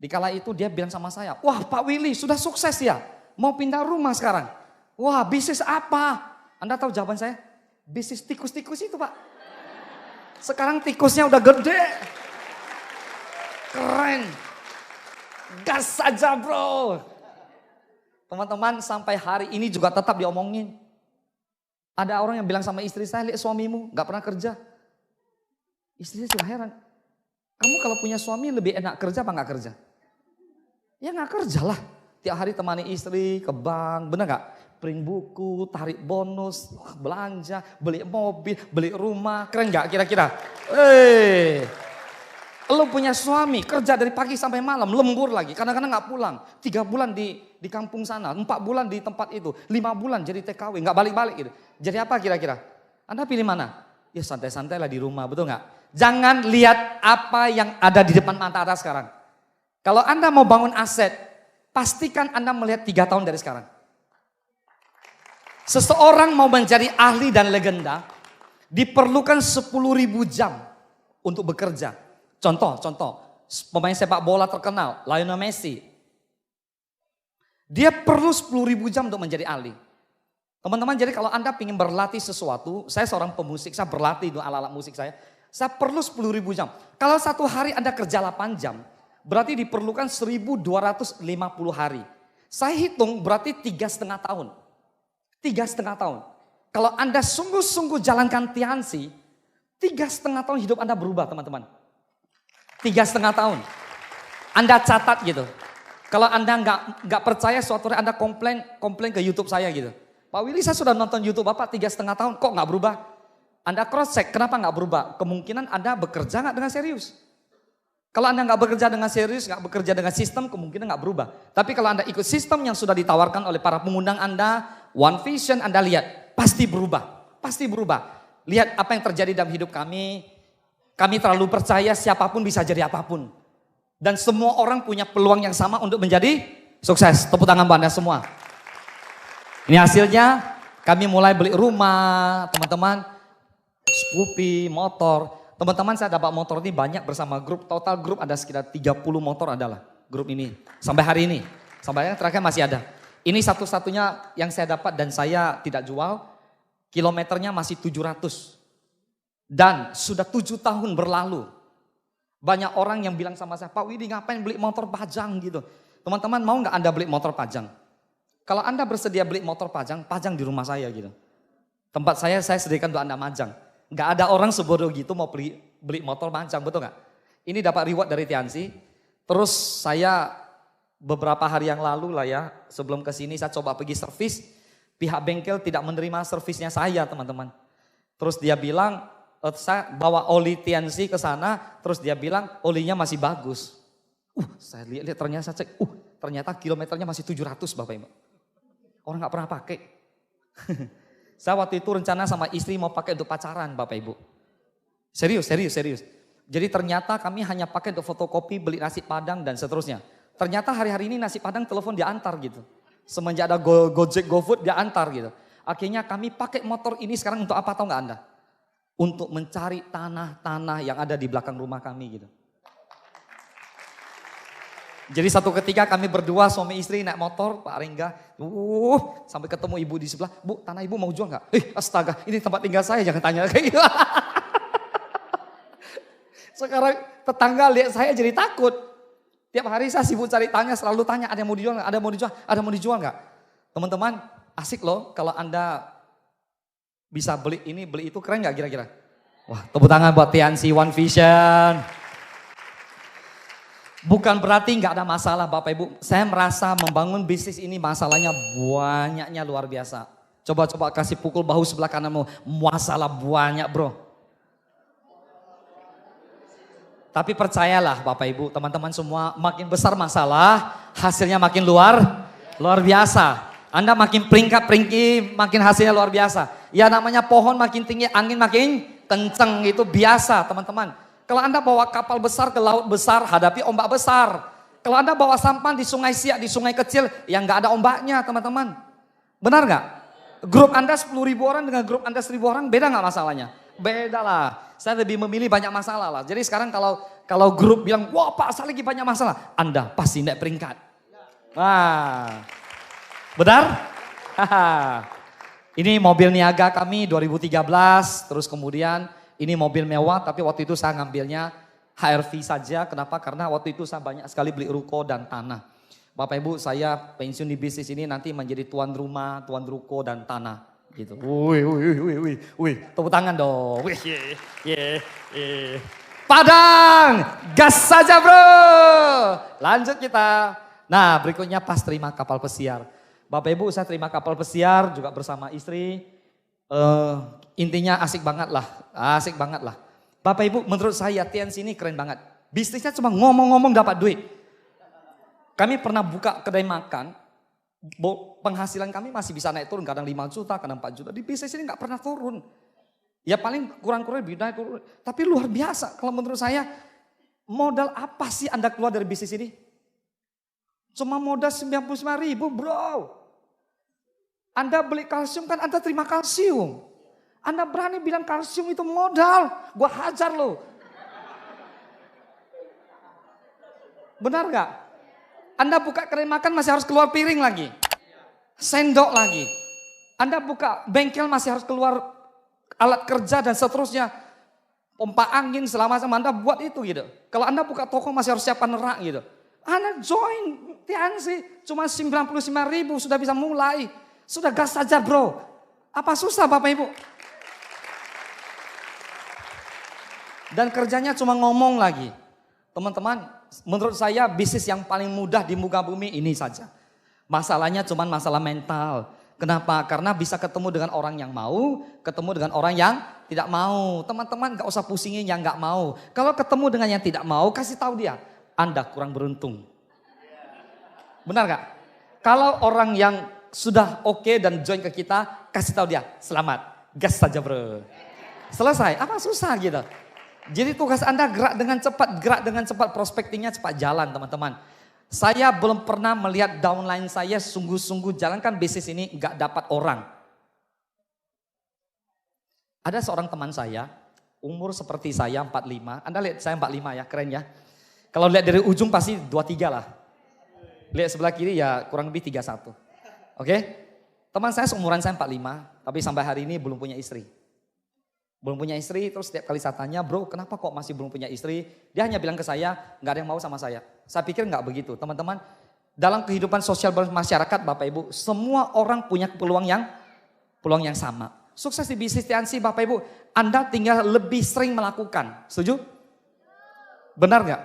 Di kala itu dia bilang sama saya, wah Pak Willy sudah sukses ya? Mau pindah rumah sekarang. Wah, bisnis apa? Anda tahu jawaban saya? Bisnis tikus-tikus itu, Pak. Sekarang tikusnya udah gede. Keren. Gas saja, bro. Teman-teman, sampai hari ini juga tetap diomongin. Ada orang yang bilang sama istri saya, lihat suamimu gak pernah kerja. Istri saya sudah heran. Kamu kalau punya suami lebih enak kerja apa gak kerja? Ya gak kerja lah. Tiap hari temani istri ke bank, bener gak? Print buku, tarik bonus, belanja, beli mobil, beli rumah. Keren gak kira-kira? Lo punya suami kerja dari pagi sampai malam, lembur lagi, kadang-kadang gak pulang. 3 bulan di kampung sana, 4 bulan di tempat itu, 5 bulan jadi TKW, gak balik-balik gitu. Jadi apa kira-kira? Anda pilih mana? Ya santai-santai lah di rumah, betul gak? Jangan lihat apa yang ada di depan mata Anda sekarang. Kalau Anda mau bangun aset, pastikan Anda melihat 3 tahun dari sekarang. Seseorang mau menjadi ahli dan legenda, diperlukan 10.000 jam untuk bekerja. Contoh, pemain sepak bola terkenal, Lionel Messi. Dia perlu 10.000 jam untuk menjadi ahli. Teman-teman, jadi kalau Anda ingin berlatih sesuatu, saya seorang pemusik, saya berlatih dengan alat-alat musik saya perlu 10.000 jam. Kalau satu hari Anda kerja 8 jam, berarti diperlukan 1.250 hari. Saya hitung berarti 3,5 tahun. 3,5 tahun. Kalau Anda sungguh-sungguh jalankan Tiansi, 3,5 tahun hidup Anda berubah, teman-teman. 3,5 tahun. Anda catat gitu. Kalau Anda nggak percaya, suatu hari Anda komplain ke YouTube saya gitu. Pak Willy, saya sudah nonton YouTube Bapak 3,5 tahun, kok nggak berubah? Anda cross check, kenapa nggak berubah? Kemungkinan Anda bekerja nggak dengan serius. Kalau Anda nggak bekerja dengan serius, nggak bekerja dengan sistem, kemungkinan nggak berubah. Tapi kalau Anda ikut sistem yang sudah ditawarkan oleh para pengundang Anda, One Vision, Anda lihat, pasti berubah. Pasti berubah. Lihat apa yang terjadi dalam hidup kami. Kami terlalu percaya siapapun bisa jadi apapun. Dan semua orang punya peluang yang sama untuk menjadi sukses. Tepuk tangan buat Anda semua. Ini hasilnya, kami mulai beli rumah, teman-teman, Scoopy, motor. Teman-teman, saya dapat motor ini banyak bersama grup. Total grup ada sekitar 30 motor adalah grup ini. Sampai hari ini. Sampai yang terakhir masih ada. Ini satu-satunya yang saya dapat dan saya tidak jual. Kilometernya masih 700. Dan sudah 7 tahun berlalu. Banyak orang yang bilang sama saya, Pak Widi ngapain beli motor pajang gitu. Teman-teman, mau gak Anda beli motor pajang? Kalau Anda bersedia beli motor pajang di rumah saya gitu. Tempat saya sediakan untuk Anda majang. Gak ada orang sebodoh gitu mau beli motor pajang, betul gak? Ini dapat reward dari Tiansi. Terus saya beberapa hari yang lalu lah ya, sebelum kesini saya coba pergi servis. Pihak bengkel tidak menerima servisnya saya, teman-teman. Terus dia bilang, saya bawa oli Tiansi ke sana, terus dia bilang olinya masih bagus. Saya lihat ternyata saya cek, ternyata kilometernya masih 700 Bapak Ibu. Orang gak pernah pakai. Saya waktu itu rencana sama istri mau pakai untuk pacaran Bapak Ibu. Serius. Jadi ternyata kami hanya pakai untuk fotokopi, beli nasi padang dan seterusnya. Ternyata hari-hari ini nasi padang telepon diantar gitu. Semenjak ada Gojek, GoFood diantar gitu. Akhirnya kami pakai motor ini sekarang untuk apa tahu gak Anda? Untuk mencari tanah-tanah yang ada di belakang rumah kami gitu. Jadi satu ketika kami berdua suami istri naik motor Pak Ringga. Sampai ketemu ibu di sebelah. Bu, tanah ibu mau jual gak? Astaga, ini tempat tinggal saya, jangan tanya kayak gitu. Sekarang tetangga lihat saya jadi takut. Tiap hari saya sibuk cari tanya, selalu tanya ada yang mau dijual gak? Ada yang mau dijual gak? Teman-teman, asik loh kalau Anda bisa beli ini, beli itu, keren gak kira-kira? Wah, tepuk tangan buat Tiansi One Vision. Bukan berarti nggak ada masalah Bapak Ibu. Saya merasa membangun bisnis ini masalahnya banyaknya luar biasa. Coba kasih pukul bahu sebelah kananmu. Masalah banyak bro. Tapi percayalah Bapak Ibu, teman-teman semua, makin besar masalah, hasilnya makin luar biasa. Anda makin peringkat-peringki, makin hasilnya luar biasa. Ya namanya pohon makin tinggi, angin makin kenceng, itu biasa teman-teman. Kalau Anda bawa kapal besar ke laut besar, hadapi ombak besar. Kalau Anda bawa sampan di sungai Siak, di sungai kecil, yang gak ada ombaknya teman-teman. Benar gak? Grup Anda 10.000 orang dengan grup Anda 1.000 orang, beda gak masalahnya? Beda lah. Saya lebih memilih banyak masalah lah. Jadi sekarang kalau grup bilang, wah Pak saya lagi banyak masalah. Anda pasti naik peringkat. Nah, Benar? Ini mobil niaga kami 2013, terus kemudian ini mobil mewah, tapi waktu itu saya ngambilnya HRV saja. Kenapa? Karena waktu itu saya banyak sekali beli ruko dan tanah. Bapak Ibu, saya pensiun di bisnis ini nanti menjadi tuan rumah, tuan ruko dan tanah. Gitu. Wih, tepuk tangan dong. Wih, Padang, gas saja bro. Lanjut kita. Nah, berikutnya pas terima kapal pesiar. Bapak Ibu, saya terima kapal pesiar juga bersama istri. Intinya asik banget lah. Bapak Ibu, menurut saya TNC ini keren banget. Bisnisnya cuma ngomong-ngomong dapat duit. Kami pernah buka kedai makan, penghasilan kami masih bisa naik turun, kadang 5 juta, kadang 4 juta. Di bisnis ini gak pernah turun. Ya paling kurang-kurang naik turun. Tapi luar biasa kalau menurut saya, modal apa sih Anda keluar dari bisnis ini? Cuma modal 99.000 bro. Anda beli kalsium kan Anda terima kalsium. Anda berani bilang kalsium itu modal. Gua hajar lo. Benar gak? Anda buka kedai makan masih harus keluar piring lagi. Sendok lagi. Anda buka bengkel masih harus keluar alat kerja dan seterusnya. Pompa angin selama Anda buat itu gitu. Kalau Anda buka toko masih harus siapkan nerak gitu. Anda join TNC cuma 95.000 sudah bisa mulai. Sudah gas saja bro. Apa susah Bapak Ibu? Dan kerjanya cuma ngomong lagi. Teman-teman, menurut saya bisnis yang paling mudah di muka bumi ini saja. Masalahnya cuma masalah mental. Kenapa? Karena bisa ketemu dengan orang yang mau, ketemu dengan orang yang tidak mau. Teman-teman gak usah pusingin yang gak mau. Kalau ketemu dengan yang tidak mau, kasih tahu dia, Anda kurang beruntung. Benar gak? Kalau orang yang sudah oke dan join ke kita, kasih tahu dia, selamat, gas saja bro. Selesai, apa susah gitu. Jadi tugas Anda gerak dengan cepat, prospektingnya cepat jalan teman-teman. Saya belum pernah melihat downline saya sungguh-sungguh jalankan bisnis ini gak dapat orang. Ada seorang teman saya, umur seperti saya 45, Anda lihat saya 45 ya, keren ya. Kalau lihat dari ujung pasti 23 lah. Lihat sebelah kiri ya kurang lebih 31. Oke, teman saya seumuran saya 45, tapi sampai hari ini belum punya istri. Belum punya istri, terus setiap kali saya tanya, bro kenapa kok masih belum punya istri? Dia hanya bilang ke saya, gak ada yang mau sama saya. Saya pikir gak begitu. Teman-teman, dalam kehidupan sosial masyarakat Bapak Ibu, semua orang punya peluang yang sama. Sukses di bisnis TNC Bapak Ibu, Anda tinggal lebih sering melakukan. Setuju? Benar gak?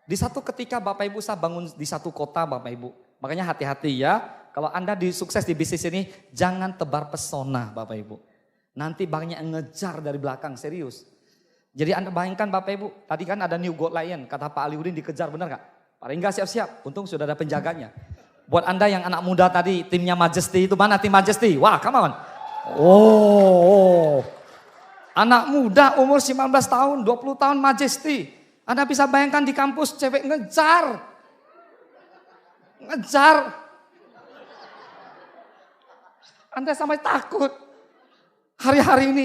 Di satu ketika Bapak Ibu saya bangun di satu kota Bapak Ibu. Makanya hati-hati ya. Kalau Anda sukses di bisnis ini, jangan tebar pesona Bapak Ibu. Nanti banyak yang ngejar dari belakang, serius. Jadi Anda bayangkan Bapak Ibu, tadi kan ada New Gold Lion, kata Pak Aliudin dikejar, benar gak? Pak Ringga siap-siap, untung sudah ada penjaganya. Buat Anda yang anak muda tadi, timnya Majesty itu mana tim Majesty? Wah, come on. Oh. Anak muda umur 19 tahun, 20 tahun Majesty. Anda bisa bayangkan di kampus cewek ngejar. Anda sampai takut. Hari-hari ini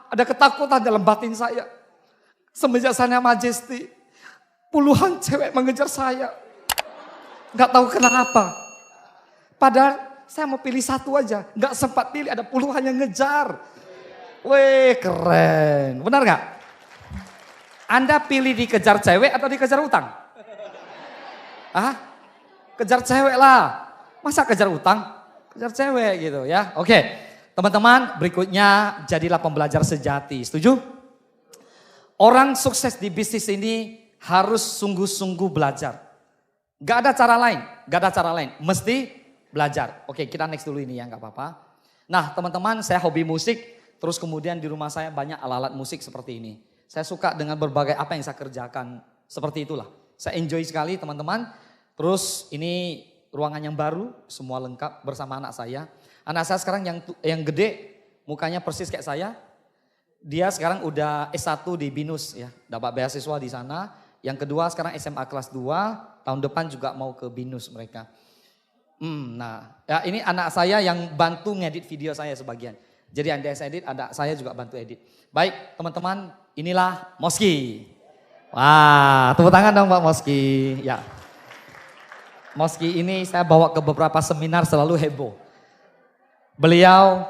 ada ketakutan dalam batin saya. Semenjak saya Majesty, puluhan cewek mengejar saya. Gak tahu kenapa. Padahal saya mau pilih satu aja. Gak sempat pilih, ada puluhan yang ngejar. Wih keren, benar gak? Anda pilih dikejar cewek atau dikejar utang? Kejar cewek lah. Masa kejar utang? Kejar cewek gitu ya. Oke, teman-teman berikutnya jadilah pembelajar sejati. Setuju? Orang sukses di bisnis ini harus sungguh-sungguh belajar. Gak ada cara lain. Mesti belajar. Oke, kita next dulu ini ya, gak apa-apa. Nah teman-teman, saya hobi musik. Terus kemudian di rumah saya banyak alat-alat musik seperti ini. Saya suka dengan berbagai apa yang saya kerjakan. Seperti itulah. Saya enjoy sekali teman-teman. Terus ini ruangan yang baru, semua lengkap bersama anak saya. Anak saya sekarang yang gede, mukanya persis kayak saya. Dia sekarang udah S1 di BINUS ya, dapat beasiswa di sana. Yang kedua sekarang SMA kelas 2, tahun depan juga mau ke BINUS mereka. Nah, ya ini anak saya yang bantu ngedit video saya sebagian. Jadi Anda edit, ada saya juga bantu edit. Baik teman-teman, inilah Moski. Wah, tepuk tangan dong Pak Moski. Ya. Moski ini saya bawa ke beberapa seminar selalu heboh. Beliau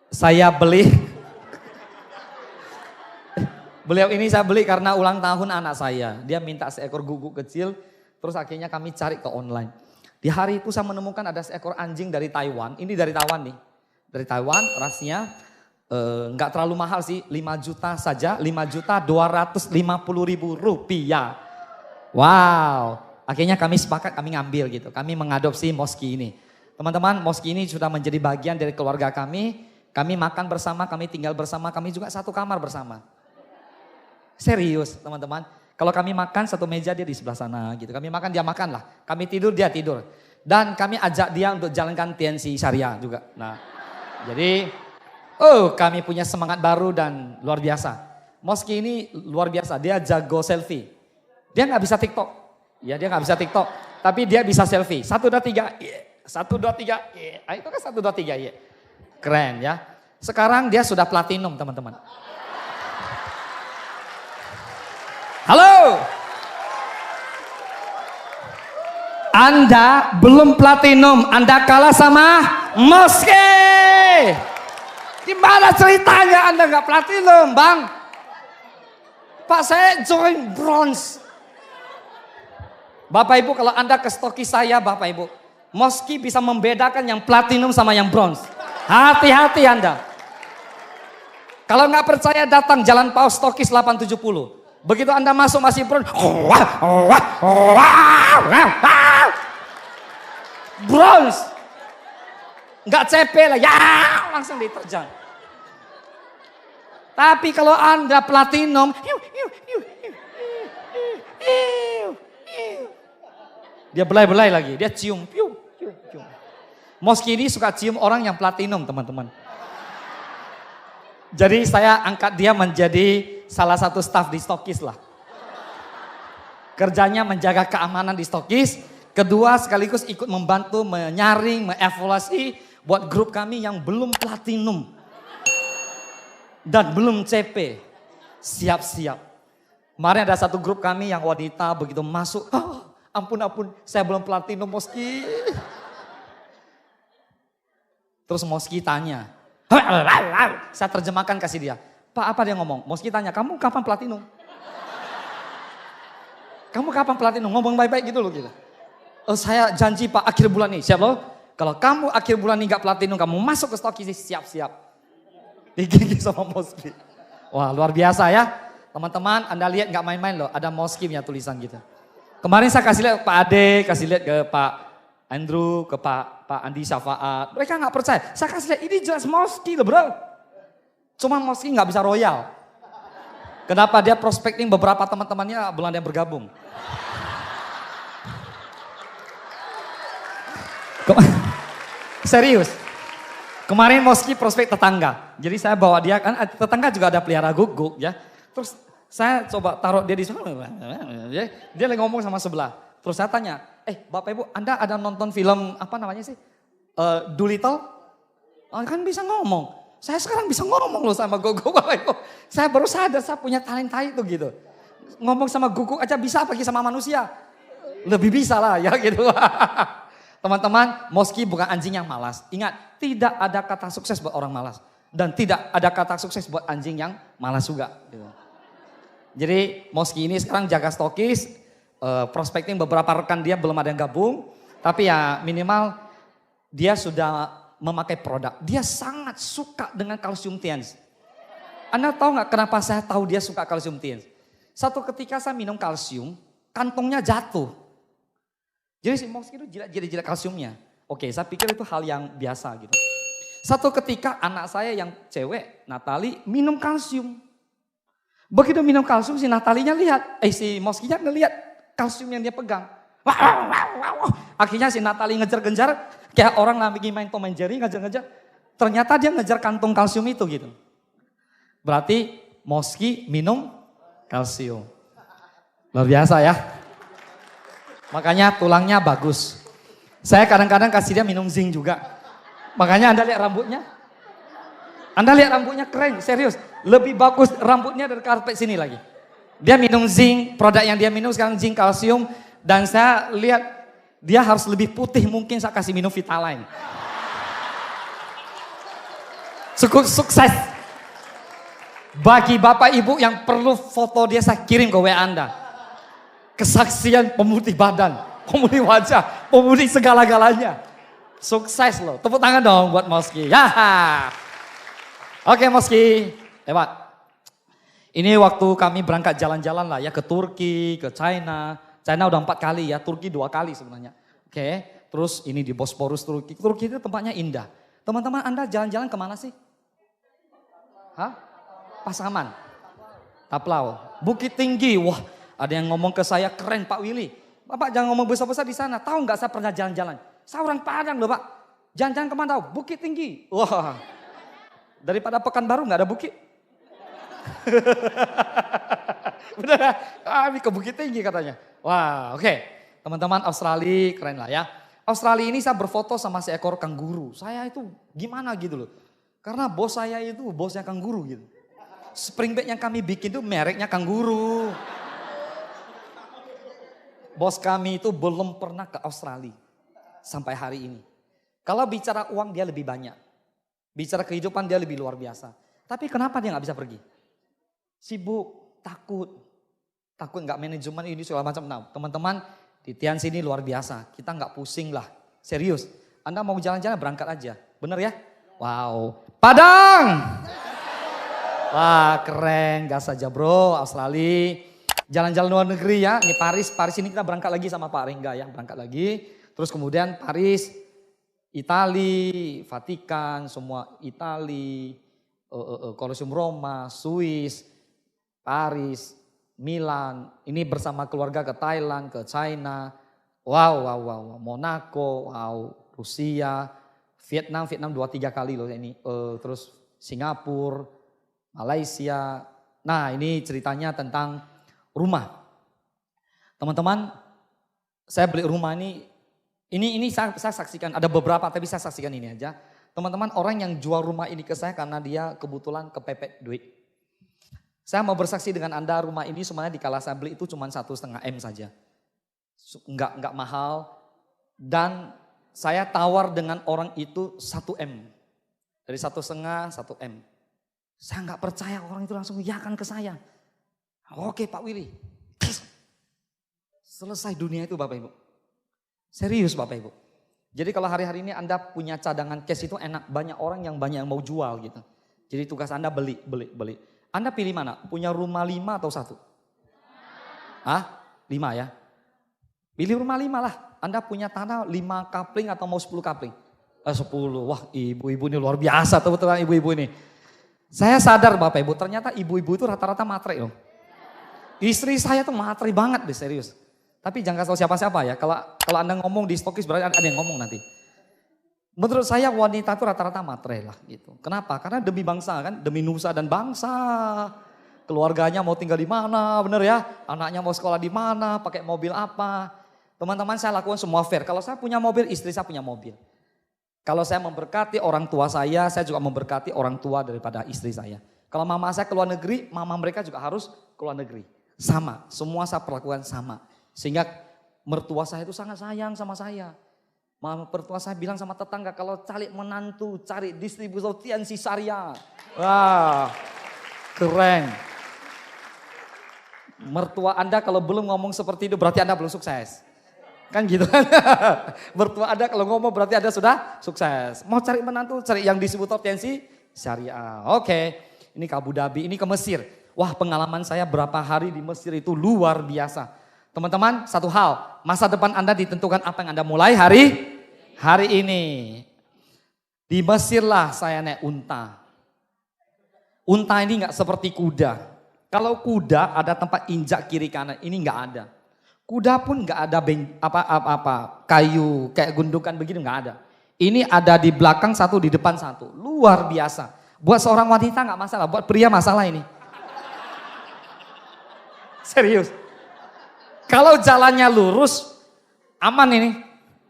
saya beli. Beliau ini saya beli karena ulang tahun anak saya. Dia minta seekor guguk kecil, terus akhirnya kami cari ke online. Di hari itu saya menemukan ada seekor anjing dari Taiwan. Ini dari Taiwan nih. Dari Taiwan, rasnya nggak terlalu mahal sih, 5 juta saja, 5.250.000 rupiah. Wow. Akhirnya kami sepakat, kami ngambil gitu. Kami mengadopsi Moski ini. Teman-teman, Moski ini sudah menjadi bagian dari keluarga kami. Kami makan bersama, kami tinggal bersama, kami juga satu kamar bersama. Serius teman-teman. Kalau kami makan satu meja, dia di sebelah sana gitu. Kami makan, dia makan lah. Kami tidur, dia tidur. Dan kami ajak dia untuk jalankan TNC Syariah juga. Nah, jadi kami punya semangat baru dan luar biasa. Moski ini luar biasa, dia jago selfie. Dia nggak bisa TikTok. Ya dia nggak bisa TikTok, tapi dia bisa selfie. 1, 2, 3, 1, 2, 3, itu kan 1, 2, 3, keren ya. Sekarang dia sudah platinum teman-teman. Halo, Anda belum platinum, Anda kalah sama Moski. Gimana ceritanya Anda nggak platinum, Bang? Pak, saya join bronze. Bapak Ibu, kalau Anda ke stokis saya, Bapak Ibu, Moski bisa membedakan yang platinum sama yang bronze. Hati-hati Anda. Kalau nggak percaya datang Jalan Paus Stokis 870. Begitu Anda masuk masih bronze. Bronze. Nggak CP lah, ya langsung diterjang. Tapi kalau Anda platinum, dia belai-belai lagi, dia cium. Moski ini suka cium orang yang platinum teman-teman. Jadi saya angkat dia menjadi salah satu staf di stokis lah. Kerjanya menjaga keamanan di stokis. Kedua sekaligus ikut membantu menyaring, mengevaluasi buat grup kami yang belum platinum. Dan belum CP. Siap-siap. Kemarin ada satu grup kami yang wanita begitu masuk. Ampun, saya belum platinum Moski. Terus Moski tanya. Saya terjemahkan kasih dia. Pak, apa dia ngomong? Moski tanya, kamu kapan platinum? Kamu kapan platinum? Ngomong baik-baik gitu loh gitu. Saya janji Pak akhir bulan ini. Siap loh? Kalau kamu akhir bulan ini gak platinum, kamu masuk ke stokis siap-siap. Digigit sama Moski. Wah luar biasa ya. Teman-teman Anda lihat gak main-main loh. Ada Moski punya tulisan gitu. Kemarin saya kasih lihat ke Pak Ade, kasih lihat ke Pak Andrew, ke Pak Andi Syafaat. Mereka nggak percaya. Saya kasih lihat ini jelas Moski loh bro. Cuma Moski nggak bisa royal. Kenapa? Dia prospecting beberapa teman-temannya Belanda yang bergabung. Serius. Kemarin Moski prospek tetangga. Jadi saya bawa dia kan tetangga juga ada pelihara guguk ya. Terus saya coba taruh dia di sana, dia lagi ngomong sama sebelah. Terus saya tanya, Bapak Ibu Anda ada nonton film apa namanya sih? Doolittle? Kan bisa ngomong. Saya sekarang bisa ngomong loh sama guguk Bapak Ibu. Saya baru sadar saya punya talenta itu gitu. Ngomong sama guguk aja bisa apalagi sama manusia. Lebih bisa lah ya gitu. Teman-teman, Moski bukan anjing yang malas. Ingat, tidak ada kata sukses buat orang malas. Dan tidak ada kata sukses buat anjing yang malas juga. Gitu. Jadi Moski ini sekarang jaga stokis, prospecting beberapa rekan dia belum ada yang gabung. Tapi ya minimal dia sudah memakai produk. Dia sangat suka dengan kalsium tiens. Anda tahu nggak kenapa saya tahu dia suka kalsium tiens? Satu ketika saya minum kalsium, kantongnya jatuh. Jadi si Moski itu jilat-jilat kalsiumnya. Oke, saya pikir itu hal yang biasa gitu. Satu ketika anak saya yang cewek, Natali, minum kalsium. Begitu minum kalsium si Natalinya lihat, si Moskinya ngelihat kalsium yang dia pegang. Akhirnya si Natali ngejar-ngejar, kayak orang lagi main Tom and Jerry ngejar-ngejar. Ternyata dia ngejar kantong kalsium itu gitu. Berarti Moski minum kalsium. Luar biasa ya. Makanya tulangnya bagus. Saya kadang-kadang kasih dia minum zinc juga. Makanya Anda lihat rambutnya. Anda lihat rambutnya keren, serius. Lebih bagus rambutnya dari karpet sini lagi. Dia minum zinc, produk yang dia minum sekarang zinc kalsium. Dan saya lihat Dia harus lebih putih mungkin saya kasih minum Vitaline. Sukses. Bagi Bapak Ibu yang perlu foto dia saya kirim ke WA Anda. Kesaksian pemutih badan, pemutih wajah, pemutih segala-galanya. Sukses loh. Tepuk tangan dong buat Moski. Ya. Oke Moski. Hebat. Ini waktu kami berangkat jalan-jalan lah ya ke Turki, ke China. China udah 4 kali ya, Turki 2 kali sebenarnya. Oke. Terus ini di Bosporus Turki. Turki itu tempatnya indah. Teman-teman Anda jalan-jalan kemana sih? Hah? Pasaman, Taplau, Bukit Tinggi. Wah, ada yang ngomong ke saya, keren Pak Willy. Bapak jangan ngomong besar-besar di sana. Tahu nggak saya pernah jalan-jalan? Saya orang Padang loh Pak. Jalan-jalan kemana tahu? Bukit Tinggi. Wah, daripada Pekanbaru nggak ada bukit. Bener, kami ke Bukit Tinggi katanya. Wah, oke. Teman-teman Australia keren lah ya. Australia ini saya berfoto sama seekor kanguru. Saya itu gimana gitu loh. Karena bos saya itu bosnya kanguru gitu. Spring bed yang kami bikin itu mereknya kanguru. Bos kami itu belum pernah ke Australia sampai hari ini. Kalau bicara uang dia lebih banyak. Bicara kehidupan dia lebih luar biasa. Tapi kenapa dia nggak bisa pergi? Sibuk, takut nggak manajemen ini segala macam. Nah, teman-teman di Tian sini luar biasa. Kita nggak pusing lah, serius. Anda mau jalan-jalan berangkat aja, bener ya? Wow, Padang. Wah keren, gas saja bro, Australia. Jalan-jalan luar negeri ya, ini Paris ini kita berangkat lagi sama Pak Rengga ya, berangkat lagi. Terus kemudian Paris, Itali, Vatikan, semua Itali, Colosseum Roma, Swiss, Paris, Milan. Ini bersama keluarga ke Thailand, ke China. Wow, Monaco, wow, Rusia, Vietnam 2-3 kali loh ini. Terus Singapura, Malaysia. Nah ini ceritanya tentang rumah. Teman-teman, saya beli rumah ini saya saksikan, ada beberapa tapi saya saksikan ini aja. Teman-teman, orang yang jual rumah ini ke saya karena dia kebetulan kepepet duit. Saya mau bersaksi dengan Anda, rumah ini sebenarnya di kala saya beli itu cuma 1,5 M saja. Enggak mahal. Dan saya tawar dengan orang itu 1 M. Dari 1,5, 1 M. Saya nggak percaya, orang itu langsung yakan ke saya. Oke Pak Willy. Selesai dunia itu Bapak Ibu. Serius Bapak Ibu. Jadi kalau hari-hari ini Anda punya cadangan cash itu enak. Banyak orang yang mau jual gitu. Jadi tugas Anda beli. Anda pilih mana? Punya rumah 5 atau 1? Hah? 5 ya? Pilih rumah 5 lah. Anda punya tanah 5 kapling atau mau 10 kapling? 10. Wah ibu-ibu ini luar biasa teman-teman ibu-ibu ini. Saya sadar Bapak Ibu, ternyata ibu-ibu itu rata-rata matre loh. Istri saya tuh matre banget deh serius. Tapi jangan kasih tahu siapa-siapa ya. Kalau Anda ngomong di stokis berarti ada yang ngomong nanti. Menurut saya wanita itu rata-rata matre lah gitu. Kenapa? Karena demi bangsa kan, demi nusa dan bangsa. Keluarganya mau tinggal di mana, bener ya? Anaknya mau sekolah di mana, pakai mobil apa. Teman-teman saya lakukan semua fair. Kalau saya punya mobil, istri saya punya mobil. Kalau saya memberkati orang tua saya juga memberkati orang tua daripada istri saya. Kalau mama saya ke luar negeri, mama mereka juga harus ke luar negeri. Sama, semua saya perlakukan sama. Sehingga mertua saya itu sangat sayang sama saya. Mertua saya bilang sama tetangga, kalau cari menantu, cari distributor Tian Syariah. Wah, keren. Mertua Anda kalau belum ngomong seperti itu berarti Anda belum sukses. Kan gitu kan. Mertua Anda kalau ngomong berarti Anda sudah sukses. Mau cari menantu, cari yang distributor Tian Syariah. Oke, ini ke Abu Dhabi, ini ke Mesir. Wah pengalaman saya berapa hari di Mesir itu luar biasa. Teman-teman, satu hal, masa depan Anda ditentukan apa yang Anda mulai hari ini. Di Mesir lah saya naik unta. Unta ini nggak seperti kuda. Kalau kuda ada tempat injak kiri kanan, ini nggak ada. Kuda pun nggak ada kayu kayak gundukan begini nggak ada. Ini ada di belakang satu, di depan satu. Luar biasa. Buat seorang wanita nggak masalah, buat pria masalah ini. Serius. Kalau jalannya lurus, aman ini.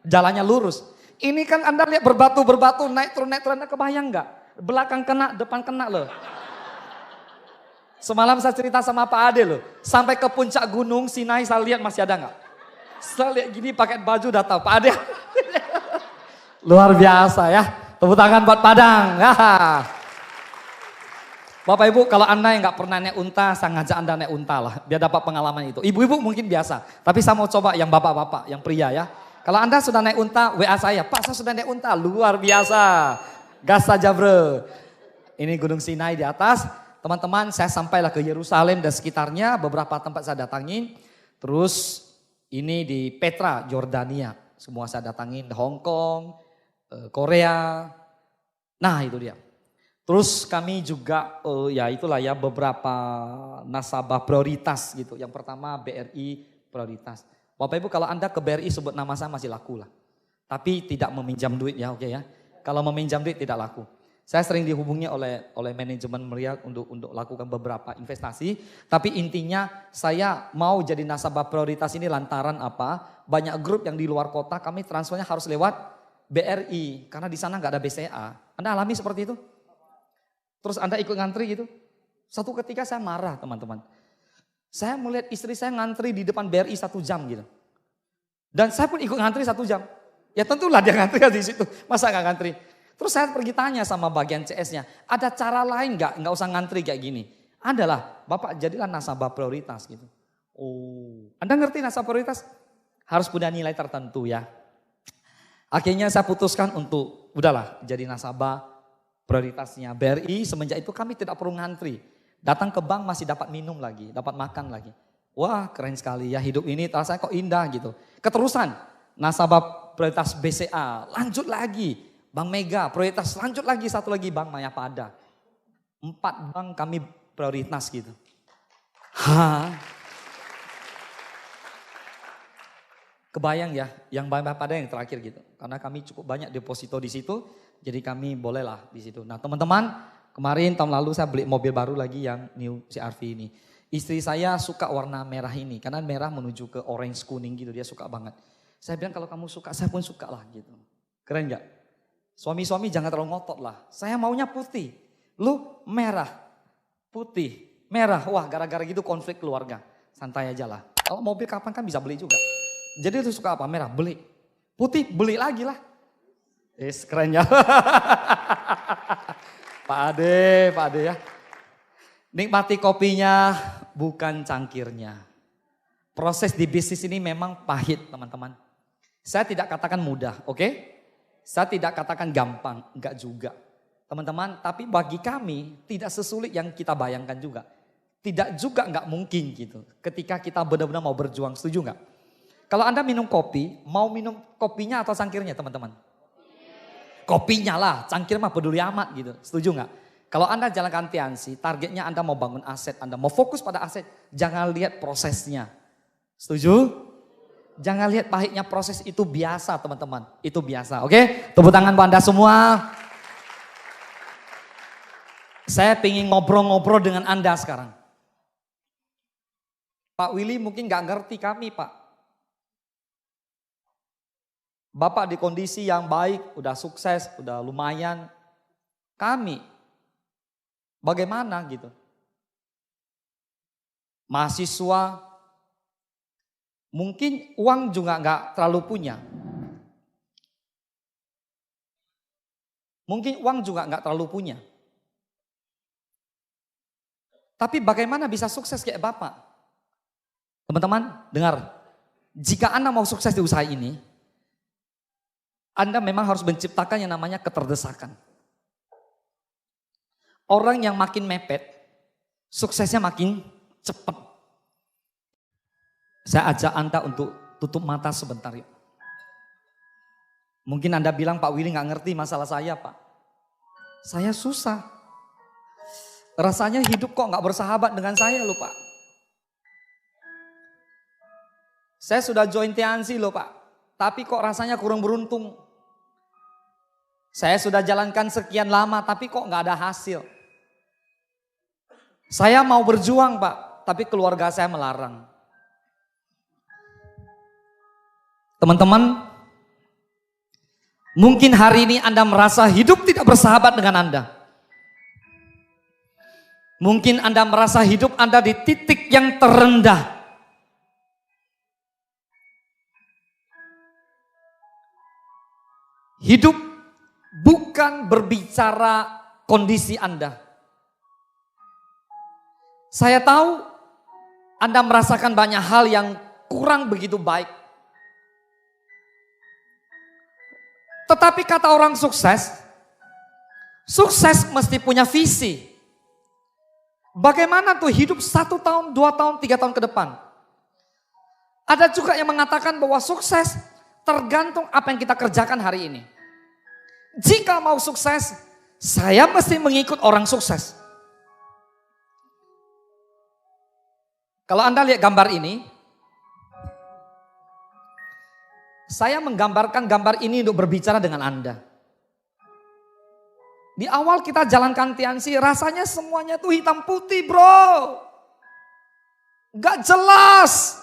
Jalannya lurus. Ini kan Anda lihat berbatu, naik turun, Anda kebayang nggak? Belakang kena, depan kena loh. Semalam saya cerita sama Pak Ade loh. Sampai ke puncak gunung Sinai saya lihat masih ada nggak? Setelah lihat gini pakai baju udah tahu Pak Ade. Luar biasa ya. Tepuk tangan buat Padang. Ya. Bapak Ibu, kalau Anda yang nggak pernah naik unta, saya ngajak Anda naik unta lah. Biar dapat pengalaman itu. Ibu-ibu mungkin biasa. Tapi saya mau coba yang bapak-bapak, yang pria ya. Kalau Anda sudah naik unta, WA saya. Pak, saya sudah naik unta. Luar biasa. Gas saja bro. Ini Gunung Sinai di atas. Teman-teman, saya sampailah ke Yerusalem dan sekitarnya. Beberapa tempat saya datangin. Terus ini di Petra, Jordania. Semua saya datangin. Hong Kong, Korea. Nah itu dia. Terus kami juga ya itulah ya beberapa nasabah prioritas gitu. Yang pertama BRI prioritas. Bapak Ibu kalau Anda ke BRI sebut nama saya masih laku lah. Tapi tidak meminjam duit ya oke ya. Kalau meminjam duit tidak laku. Saya sering dihubungi oleh manajemen Meriah untuk lakukan beberapa investasi. Tapi intinya saya mau jadi nasabah prioritas ini lantaran apa? Banyak grup yang di luar kota kami transfernya harus lewat BRI. Karena di sana nggak ada BCA. Anda alami seperti itu? Terus Anda ikut ngantri gitu? Satu ketika saya marah teman-teman. Saya melihat istri saya ngantri di depan BRI 1 jam gitu. Dan saya pun ikut ngantri 1 jam. Ya tentulah dia ngantri di situ. Masa nggak ngantri? Terus saya pergi tanya sama bagian CS-nya. Ada cara lain nggak? Nggak usah ngantri kayak gini. Adalah, Bapak jadilah nasabah prioritas gitu. Oh, Anda ngerti nasabah prioritas? Harus punya nilai tertentu ya. Akhirnya saya putuskan untuk udahlah jadi nasabah prioritasnya BRI. Semenjak itu kami tidak perlu ngantri. Datang ke bank masih dapat minum lagi, dapat makan lagi. Wah keren sekali ya hidup ini rasanya kok indah gitu. Keterusan nasabah prioritas BCA lanjut lagi. Bank Mega prioritas lanjut lagi satu lagi Bank Mayapada. 4 bank kami prioritas gitu. Kebayang ya yang Bank Mayapada yang terakhir gitu. Karena kami cukup banyak deposito di situ. Jadi kami bolehlah di situ. Nah teman-teman kemarin tahun lalu saya beli mobil baru lagi yang new CR-V ini. Istri saya suka warna merah ini karena merah menuju ke orange kuning gitu dia suka banget. Saya bilang kalau kamu suka saya pun suka lah gitu. Keren gak? Suami-suami jangan terlalu ngotot lah. Saya maunya putih. Lu merah, putih, merah. Wah gara-gara gitu konflik keluarga. Santai aja lah. Kalau mobil kapan kan bisa beli juga. Jadi itu suka apa? Merah, beli. Putih, beli lagi lah. Keren ya. Pak Ade ya. Nikmati kopinya bukan cangkirnya. Proses di bisnis ini memang pahit teman-teman. Saya tidak katakan mudah, oke? Saya tidak katakan gampang, enggak juga. Teman-teman, tapi bagi kami tidak sesulit yang kita bayangkan juga. Tidak juga enggak mungkin gitu. Ketika kita benar-benar mau berjuang, setuju enggak? Kalau Anda minum kopi, mau minum kopinya atau cangkirnya teman-teman? Kopinya lah, cangkir mah peduli amat gitu. Setuju enggak? Kalau Anda jalankan Tiansi, targetnya Anda mau bangun aset, Anda mau fokus pada aset, jangan lihat prosesnya. Setuju? Jangan lihat pahitnya proses itu biasa teman-teman. Itu biasa, oke? Tepuk tangan buat Anda semua. Saya pengen ngobrol-ngobrol dengan Anda sekarang. Pak Willy mungkin gak ngerti kami Pak. Bapak di kondisi yang baik, udah sukses, udah lumayan. Kami, bagaimana gitu? Mahasiswa, mungkin uang juga nggak terlalu punya. Mungkin uang juga nggak terlalu punya. Tapi bagaimana bisa sukses kayak Bapak? Teman-teman, dengar. Jika Anda mau sukses di usaha ini, Anda memang harus menciptakan yang namanya keterdesakan. Orang yang makin mepet, suksesnya makin cepat. Saya ajak Anda untuk tutup mata sebentar yuk. Mungkin Anda bilang Pak Willy gak ngerti masalah saya Pak. Saya susah. Rasanya hidup kok gak bersahabat dengan saya loh Pak. Saya sudah join Tiansi loh Pak. Tapi kok rasanya kurang beruntung. Saya sudah jalankan sekian lama tapi kok gak ada hasil. Saya mau berjuang Pak. Tapi keluarga saya melarang. Teman-teman, mungkin hari ini Anda merasa hidup tidak bersahabat dengan Anda. Mungkin Anda merasa hidup Anda di titik yang terendah. Hidup bukan berbicara kondisi Anda. Saya tahu Anda merasakan banyak hal yang kurang begitu baik. Tetapi kata orang sukses, sukses mesti punya visi. Bagaimana tuh hidup 1 tahun, 2 tahun, 3 tahun ke depan. Ada juga yang mengatakan bahwa sukses tergantung apa yang kita kerjakan hari ini. Jika mau sukses, saya mesti mengikut orang sukses. Kalau Anda lihat gambar ini, saya menggambarkan gambar ini untuk berbicara dengan Anda. Di awal kita jalankan Tiansi, rasanya semuanya tuh hitam putih bro. Gak jelas.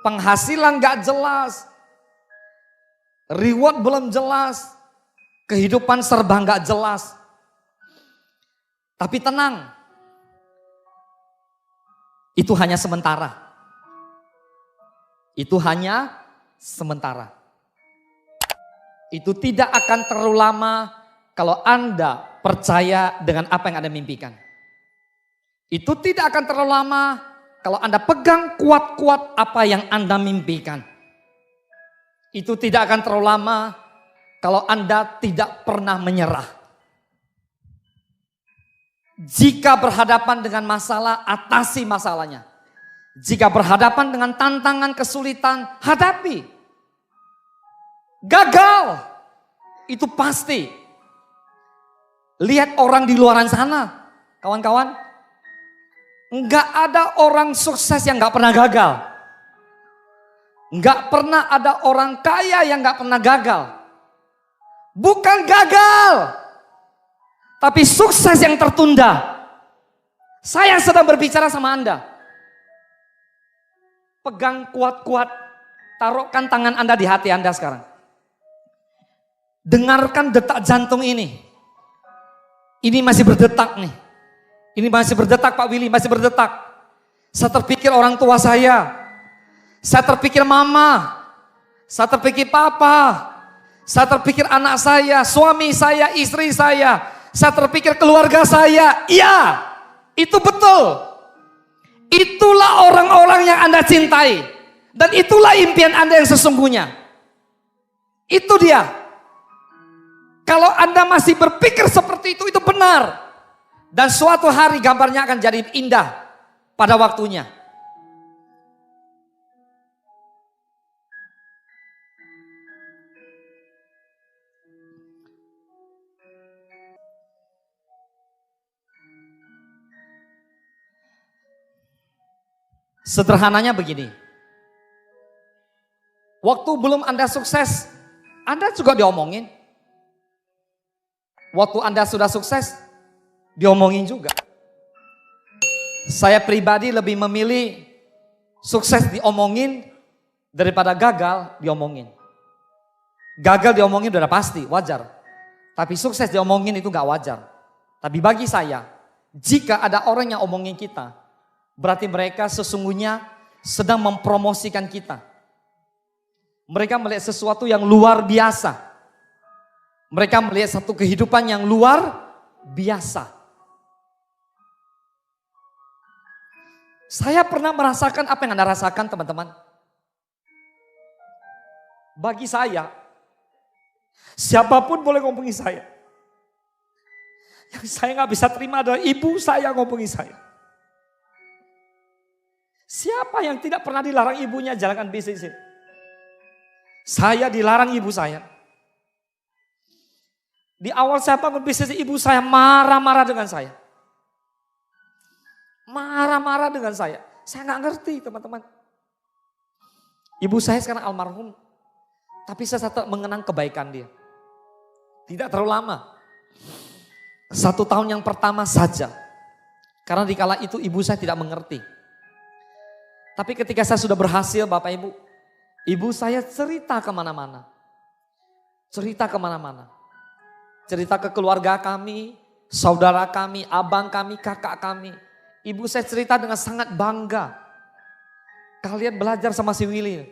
Penghasilan gak jelas. Reward belum jelas. Kehidupan serba gak jelas. Tapi tenang. Itu hanya sementara. Itu hanya sementara. Itu tidak akan terlalu lama kalau Anda percaya dengan apa yang Anda mimpikan. Itu tidak akan terlalu lama kalau Anda pegang kuat-kuat apa yang Anda mimpikan. Itu tidak akan terlalu lama kalau Anda tidak pernah menyerah. Jika berhadapan dengan masalah, atasi masalahnya. Jika berhadapan dengan tantangan, kesulitan, hadapi. Gagal, itu pasti. Lihat orang di luar sana, kawan-kawan. Enggak ada orang sukses yang enggak pernah gagal. Enggak pernah ada orang kaya yang enggak pernah gagal. Bukan gagal, tapi sukses yang tertunda. Saya sedang berbicara sama Anda. Pegang kuat-kuat, taruhkan tangan Anda di hati Anda sekarang. Dengarkan detak jantung ini. Ini masih berdetak nih. Ini masih berdetak Pak Willy, masih berdetak. Saya terpikir orang tua saya. Saya terpikir mama. Saya terpikir papa. Saya terpikir anak saya, suami saya, istri saya. Saya terpikir keluarga saya. Iya, itu betul. Itulah orang-orang yang Anda cintai. Dan itulah impian Anda yang sesungguhnya. Itu dia. Kalau Anda masih berpikir seperti itu benar. Dan suatu hari gambarnya akan jadi indah pada waktunya. Sederhananya begini. Waktu belum Anda sukses, Anda juga diomongin. Waktu Anda sudah sukses, diomongin juga. Saya pribadi lebih memilih sukses diomongin daripada gagal diomongin. Gagal diomongin udah pasti, wajar. Tapi sukses diomongin itu gak wajar. Tapi bagi saya, jika ada orang yang omongin kita, berarti mereka sesungguhnya sedang mempromosikan kita. Mereka melihat sesuatu yang luar biasa. Mereka melihat satu kehidupan yang luar biasa. Saya pernah merasakan apa yang Anda rasakan teman-teman. Bagi saya, siapapun boleh ngomongin saya. Yang saya gak bisa terima adalah ibu saya ngomongin saya. Siapa yang tidak pernah dilarang ibunya jalankan bisnis ini? Saya dilarang ibu saya. Di awal saya bangun bisnis, ibu saya marah-marah dengan saya. Marah-marah dengan saya. Saya gak ngerti teman-teman. Ibu saya sekarang almarhum. Tapi saya tetap mengenang kebaikan dia. Tidak terlalu lama. 1 tahun yang pertama saja. Karena dikala itu ibu saya tidak mengerti. Tapi ketika saya sudah berhasil Bapak Ibu. Ibu saya cerita kemana-mana. Cerita kemana-mana. Cerita ke keluarga kami, saudara kami, abang kami, kakak kami. Ibu saya cerita dengan sangat bangga. Kalian belajar sama si Willy.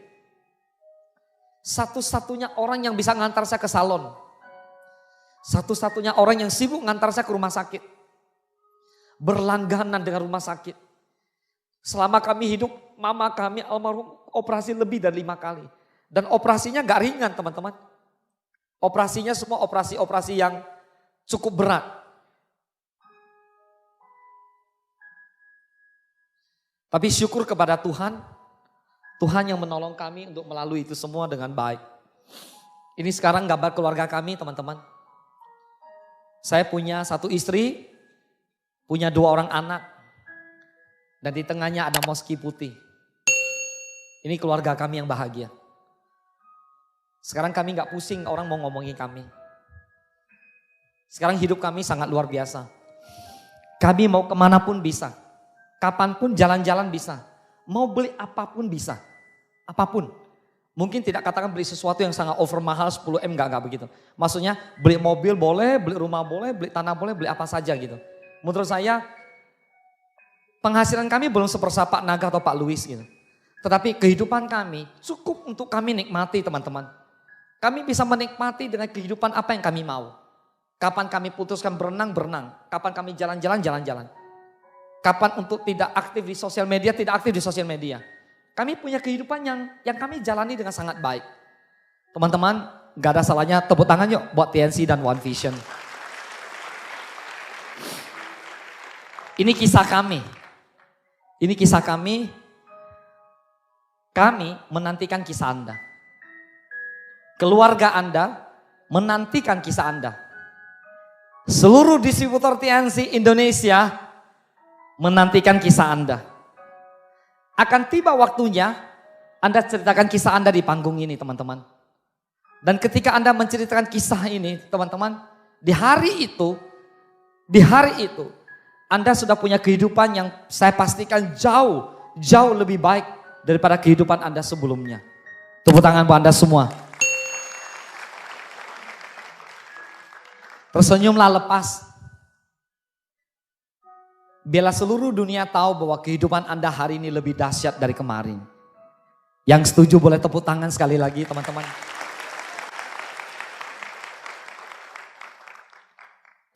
Satu-satunya orang yang bisa ngantar saya ke salon. Satu-satunya orang yang sibuk ngantar saya ke rumah sakit. Berlangganan dengan rumah sakit. Selama kami hidup, mama kami almarhum operasi lebih dari 5 kali. Dan operasinya gak ringan teman-teman. Operasinya semua operasi-operasi yang cukup berat. Tapi syukur kepada Tuhan, Tuhan yang menolong kami untuk melalui itu semua dengan baik. Ini sekarang gambar keluarga kami teman-teman. Saya punya 1 istri, punya 2 orang anak. Dan di tengahnya ada moski putih. Ini keluarga kami yang bahagia. Sekarang kami gak pusing orang mau ngomongin kami. Sekarang hidup kami sangat luar biasa. Kami mau kemanapun bisa. Kapanpun jalan-jalan bisa. Mau beli apapun bisa. Apapun. Mungkin tidak katakan beli sesuatu yang sangat over mahal 10M enggak begitu. Maksudnya beli mobil boleh, beli rumah boleh, beli tanah boleh, beli apa saja gitu. Menurut saya penghasilan kami belum seperti Pak Naga atau Pak Louis gitu. Tetapi kehidupan kami cukup untuk kami nikmati teman-teman. Kami bisa menikmati dengan kehidupan apa yang kami mau. Kapan kami putuskan berenang, berenang. Kapan kami jalan-jalan, jalan-jalan. Kapan untuk tidak aktif di sosial media, tidak aktif di sosial media. Kami punya kehidupan yang kami jalani dengan sangat baik. Teman-teman, gak ada salahnya tepuk tangan yuk buat TNC dan One Vision. Ini kisah kami. Ini kisah kami. Kami menantikan kisah Anda. Keluarga Anda menantikan kisah Anda. Seluruh distributor TNC Indonesia menantikan kisah Anda. Akan tiba waktunya Anda ceritakan kisah Anda di panggung ini teman-teman. Dan ketika Anda menceritakan kisah ini teman-teman, di hari itu Anda sudah punya kehidupan yang saya pastikan jauh lebih baik daripada kehidupan Anda sebelumnya. Tepuk tangan buat Anda semua. Tersenyumlah lepas. Biarlah seluruh dunia tahu bahwa kehidupan Anda hari ini lebih dahsyat dari kemarin. Yang setuju boleh tepuk tangan sekali lagi teman-teman.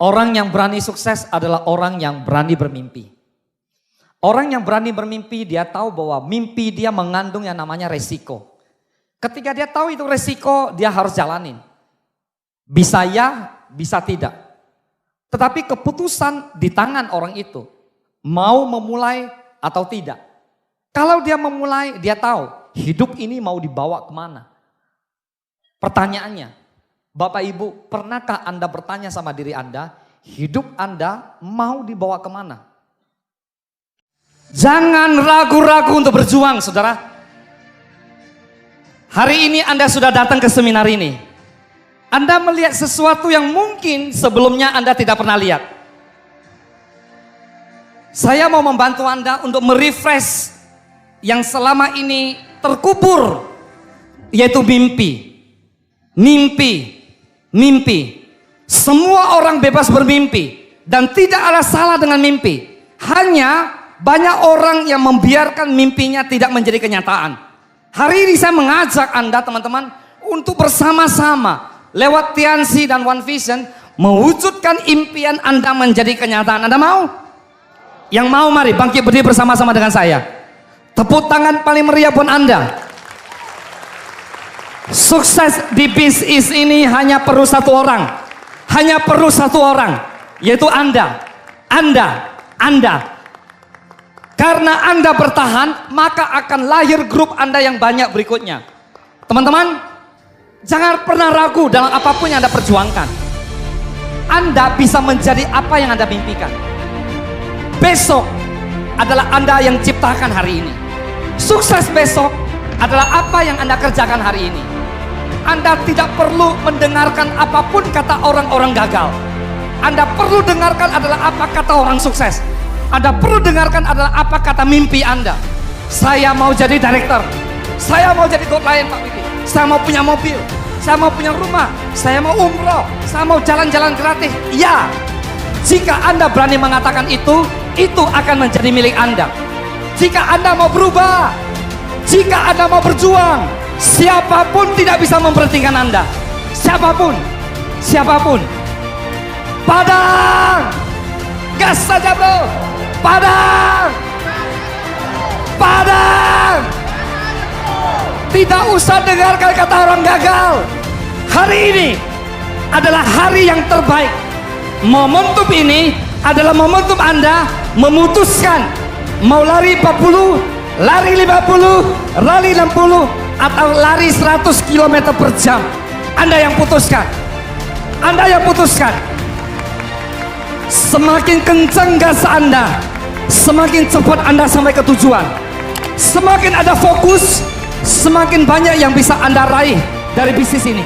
Orang yang berani sukses adalah orang yang berani bermimpi. Orang yang berani bermimpi dia tahu bahwa mimpi dia mengandung yang namanya resiko. Ketika dia tahu itu resiko dia harus jalanin. Bisa ya, bisa tidak. Tetapi keputusan di tangan orang itu. Mau memulai atau tidak. Kalau dia memulai, dia tahu hidup ini mau dibawa kemana. Pertanyaannya, Bapak Ibu, pernahkah Anda bertanya sama diri Anda, hidup Anda mau dibawa kemana? Jangan ragu-ragu untuk berjuang, saudara. Hari ini Anda sudah datang ke seminar ini. Anda melihat sesuatu yang mungkin sebelumnya Anda tidak pernah lihat. Saya mau membantu Anda untuk merefresh yang selama ini terkubur, yaitu mimpi. Mimpi. Semua orang bebas bermimpi dan tidak ada salah dengan mimpi. Hanya banyak orang yang membiarkan mimpinya tidak menjadi kenyataan. Hari ini saya mengajak Anda teman-teman untuk bersama-sama lewat TNC dan One Vision mewujudkan impian Anda menjadi kenyataan. Anda mau? Yang mau mari bangkit berdiri bersama-sama dengan saya. Tepuk tangan paling meriah buat Anda. Sukses di bisnis ini hanya perlu 1 orang. Hanya perlu 1 orang. Yaitu Anda. Karena Anda bertahan, maka akan lahir grup Anda yang banyak berikutnya. Teman-teman, jangan pernah ragu dalam apapun yang Anda perjuangkan. Anda bisa menjadi apa yang Anda mimpikan. Besok adalah Anda yang ciptakan hari ini. Sukses besok adalah apa yang Anda kerjakan hari ini. Anda tidak perlu mendengarkan apapun kata orang-orang gagal. Anda perlu dengarkan adalah apa kata orang sukses. Anda perlu dengarkan adalah apa kata mimpi Anda. Saya mau jadi director. Saya mau jadi klien Pak Wiki. Saya mau punya mobil. Saya mau punya rumah. Saya mau umroh. Saya mau jalan-jalan gratis. Ya, jika Anda berani mengatakan itu akan menjadi milik Anda. Jika Anda mau berubah, jika Anda mau berjuang, Siapapun tidak bisa memberhentikan Anda. Siapapun. Padang. Gas saja bro. Padang. Tidak usah dengarkan kata orang gagal. Hari ini adalah hari yang terbaik. Momentum ini adalah momentum Anda memutuskan mau lari 40, lari 50, lari 60, atau lari 100 km per jam. Anda yang putuskan. Semakin kencang gas Anda, semakin cepat Anda sampai ke tujuan. Semakin ada fokus, semakin banyak yang bisa Anda raih dari bisnis ini.